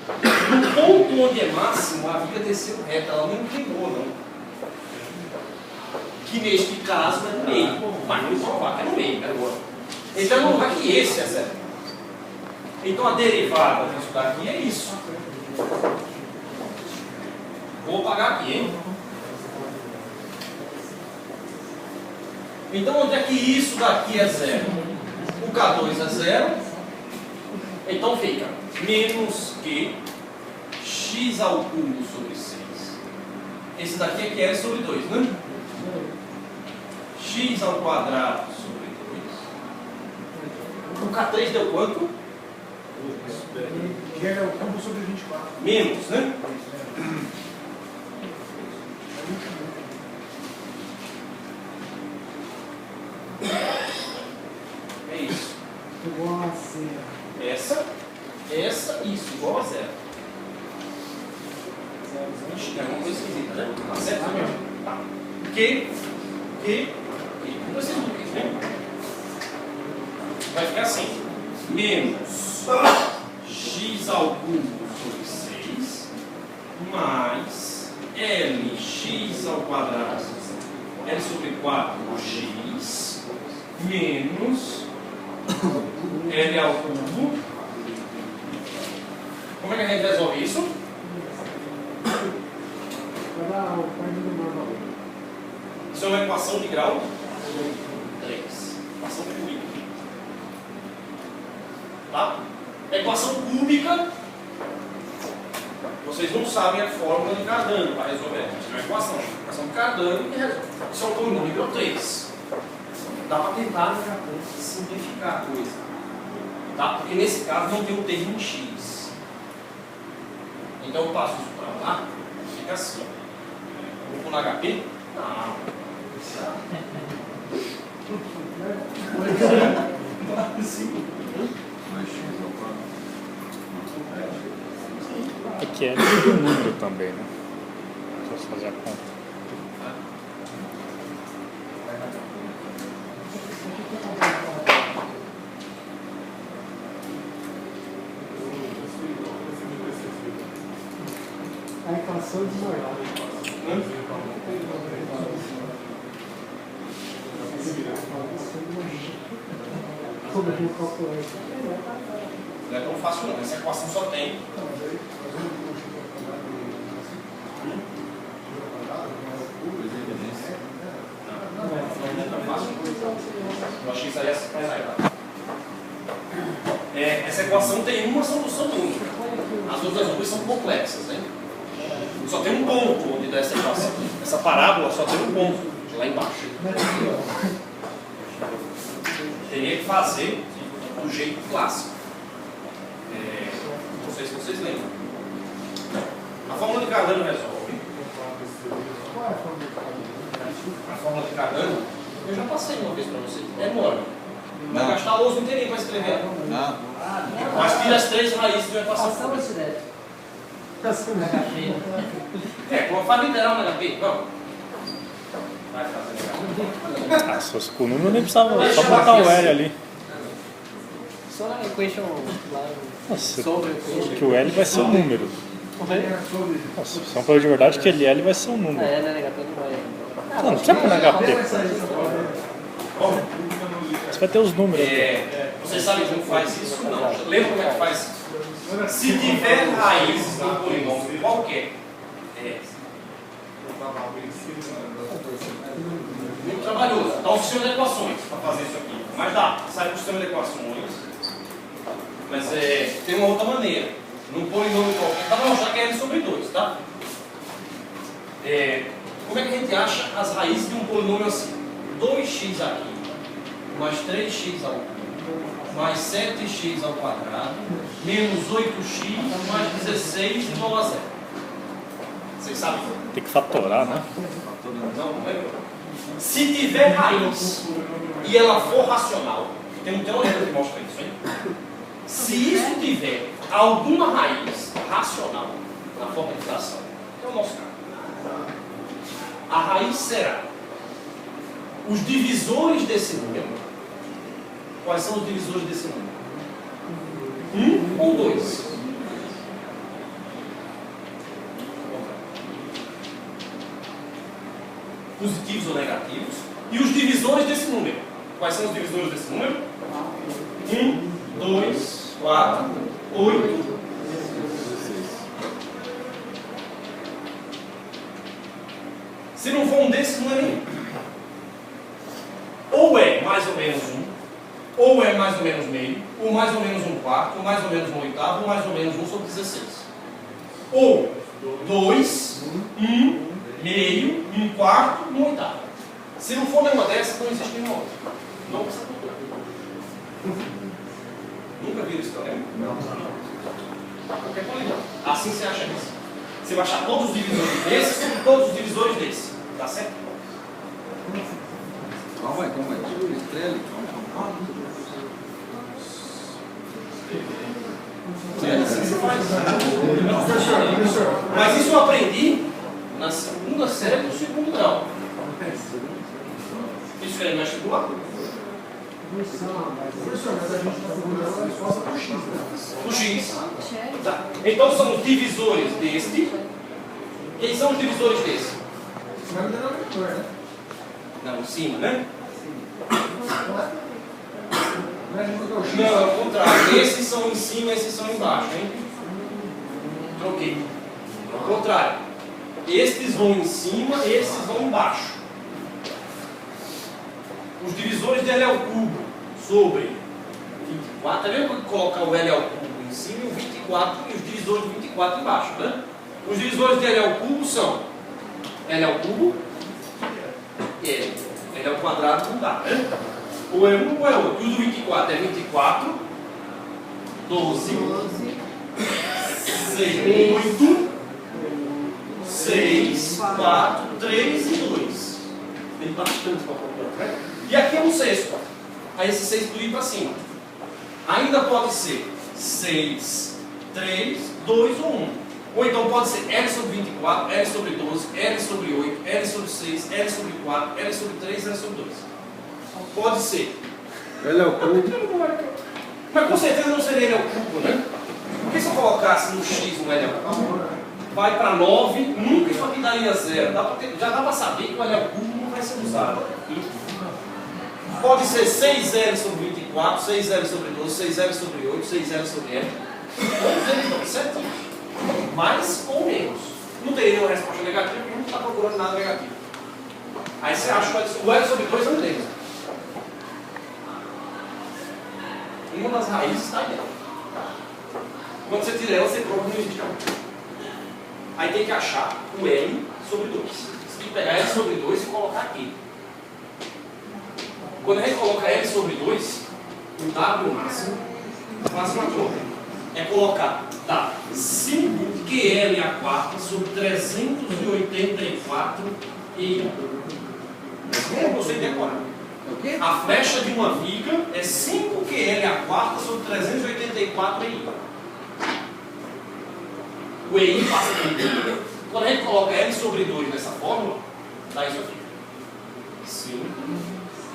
No ponto onde é máximo, a viga desceu reta, ela não inclinou, não. Que neste caso é no meio. Mas não provar que é no meio, né? Então não vai que esse é zero. Então a derivada disso daqui é isso. Vou apagar aqui, hein? Então onde é que isso daqui é zero? O K2 é zero. Então fica menos que x ao cubo sobre 6. Esse daqui é que é sobre 2, né? X ao quadrado sobre 2. O K3 deu quanto? Que é o cubo sobre 24. Menos, né? É isso. Igual a zero. Essa, isso, igual a zero. É uma coisa esquisita, né? Tá certo? Tá. Que? Não precisa do que, né? Vai ficar assim. Menos x ao cubo sobre 6 mais lx ao quadrado L sobre 4x menos L ao cubo. Como é que a gente resolve isso? Vai dar o código normal. Isso é uma equação de grau 3. Equação cúbica. Tá? Equação cúbica. Vocês não sabem a fórmula de Cardano para resolver. Isso é uma equação. Equação de Cardano que resolve. Isso é um polínômio 3. Dá para tentar simplificar a coisa. Tá? Porque nesse caso não tem o termo em x. Então eu passo isso para lá, fica assim. Vou pôr no HP? Não. É que é tudo número também, né? Deixa eu fazer a conta. A equação de Mortal. Como é que eu calculo isso? Não é tão fácil não, essa equação só tem. Não é tão fácil. Eu achei isso aí essa. Essa equação tem uma solução única. As outras duas são complexas, né? Só tem um ponto onde dá essa equação. Essa parábola só tem um ponto, lá embaixo. Teria que fazer do jeito clássico. Não sei se vocês lembram. A fórmula de Cardano resolve. Qual é a fórmula de Cardano? A fórmula de Cardano, eu já passei uma vez para vocês. É enorme. Vai gastar lousa inteirinho para escrever. Não. Mas tira as 3 raízes de uma equação. Passamos direto. Passamos. Faz literal no HP. Vamos. Vai fazer. Ah, se fosse com o número, nem precisava só botar o L ali. Só na equation lá. Nossa, Sobre que o L vai ser um número. Nossa, se é um problema de verdade que ele L vai ser um número. É, né, negativo não vai. Não, não precisa pôr no HP. Você vai ter os números. Você Vocês sabem como faz isso? Não. Lembra como é que faz isso? Se tiver raízes num polinômio qualquer, muito trabalhoso. Dá um sistema de equações para fazer isso aqui. Mas dá, sai para o sistema de equações. Mas tem uma outra maneira. Num polinômio qualquer, dá para mostrar que é N sobre 2, tá? Como é que a gente acha as raízes de um polinômio assim? 2x aqui, mais 3x ao cubo, mais 7x ao quadrado, menos 8x, mais 16 igual a 0. Vocês sabem? Tem que fatorar, né? Não é? Se tiver raiz e ela for racional, tem um teorema que mostra isso, hein? Se isso tiver alguma raiz racional na forma de fração, é o nosso caso. A raiz será os divisores desse número. Quais são os divisores desse número? 1 ou 2? Positivos ou negativos. E os divisores desse número. Quais são os divisores desse número? 1, 2, 4, 8. Se não for um desses, não é nenhum. Ou é mais ou menos 1, ou é mais ou menos meio, ou mais ou menos 1/4, ou mais ou menos 1/8, ou mais ou menos 1 sobre 16. Ou 2, 1, meio, 1/4, 1/8. Se não for nenhuma dessas, não existe nenhuma outra. Não precisa procurar. Nunca viram isso, né? Não. Qualquer coisa. Assim você acha isso. Você vai achar todos os divisores desses e todos os divisores desse. Tá certo? Calma aí. Estrela. Mas isso eu aprendi na segunda série do segundo grau. Isso que é vestibular? Professor, mas a gente está procurando a resposta do X, né? O X. Tá. Então são os divisores deste. Quem são os divisores desse? Isso vai me dar menor, né? Não, em cima, né? Não é a gente botar o X? Não, é o contrário. Esses são em cima, esses são embaixo, hein? Troquei. Ao contrário. Estes vão em cima, esses vão embaixo. Os divisores de L ao cubo sobre 24. Tá vendo que colocar o L ao cubo em cima e o 24 e os divisores de 24 embaixo, né? Os divisores de L ao cubo são L ao cubo e L. L ao quadrado não dá, né? Ou é um ou é outro. E o do 24 é 24, 12, 6, 8, 6, 4, 3 e 2. Tem bastante para calcular, né? E aqui é um sexto. Aí esse 6 tudo ir para cima. Ainda pode ser 6, 3, 2 ou 1. Ou então pode ser L sobre 24, L sobre 12, L sobre 8, L sobre 6, L sobre 4, L sobre 3, L sobre 2. Pode ser. Ele é o cubo. Mas com certeza não seria L ao cubo, né? Porque se eu colocasse no X no L ao cubo, vai para 9, nunca isso aqui daria 0. Já dá para saber que o L ao cubo não vai ser usado. Pode ser 6L sobre 24, 6L sobre 12, 6L sobre 8, 6L sobre L. Todos eles estão certinhos. Mais ou menos. Não teria nenhuma resposta negativa porque não está procurando nada negativo. Aí você acha o L sobre 2 não tem. Uma das raízes está aí. Quando você tira ela, você prova que não existe não. Aí tem que achar o L sobre 2. Você tem que pegar L sobre 2 e colocar aqui. Quando a gente coloca L sobre 2, o W máximo, faz uma conta. É colocar 5QL a quarta sobre 384 e... Como você decorar? A flecha de uma viga é 5QL a quarta sobre 384 EI. O EI passa por EI. Quando a gente coloca L sobre 2 nessa fórmula, dá isso aqui.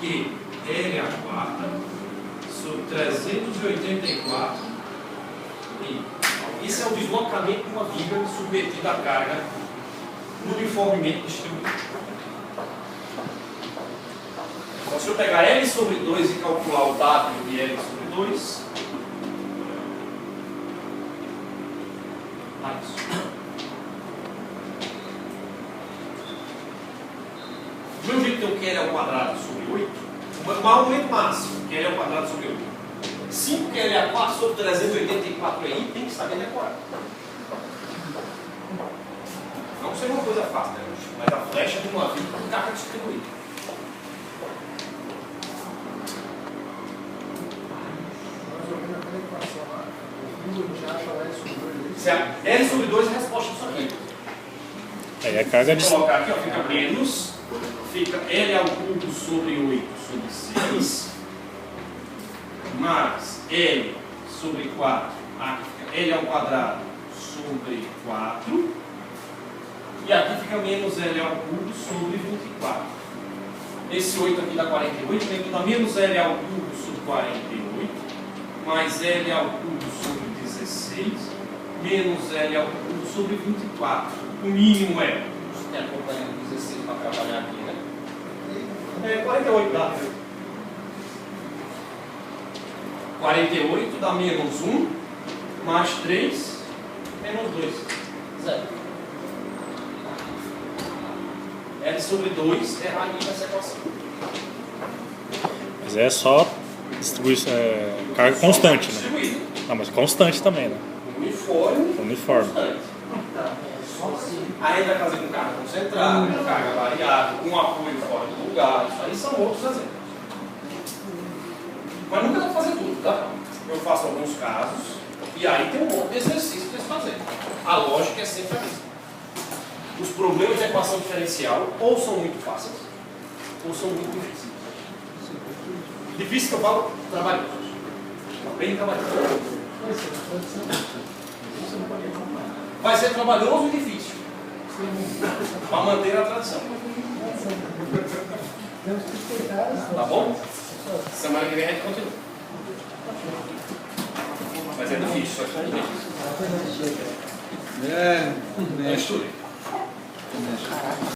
5QL a quarta sobre 384 EI. Isso é o deslocamento de uma viga submetida à carga uniformemente distribuída. Então, se eu pegar L sobre 2 e calcular o W de L sobre 2 raios. Do mesmo jeito que tem o QL ao quadrado sobre 8, o argumento máximo, QL ao quadrado sobre 8. 5 QL a 4 sobre 384 aí, tem que saber decorar. Não seja uma coisa fácil, né? Mas a flecha de uma vida com carga distribuída. Se a L sobre 2 é a resposta disso aqui. Aí a carga de... Vou colocar aqui, ó, fica menos, fica L ao cubo sobre 8 sobre 6, mais L sobre 4, aqui fica L ao quadrado sobre 4, e aqui fica menos L ao cubo sobre 24. Esse 8 aqui dá 48, então dá menos L ao cubo sobre 48, mais L ao cubo sobre 16, menos L ao cubo sobre 24. O mínimo é, você tem acompanhando 16 para trabalhar aqui, né? É 48 dá. 48 dá menos 1, mais 3, menos 2. Zero. L sobre 2 é a raiz dessa equação. Mas é só distribuição, carga constante, né? Distribuída. Não, mas constante também, né? Uniforme. Constante. Aí vai fazer com carga concentrada, com carga variável, com apoio fora do lugar. Isso aí são outros exemplos. Mas nunca dá para fazer tudo, tá? Eu faço alguns casos e aí tem um monte de exercício para se fazer. A lógica é sempre a mesma. Os problemas de equação diferencial ou são muito fáceis ou são muito difíceis. Difícil que eu falo, trabalhoso. Bem trabalhoso. Vai ser trabalhoso e difícil. Para manter a tradição. Tá bom? Semana que vem a gente continua. Mas é difícil, só que é difícil. É, Eu estudei.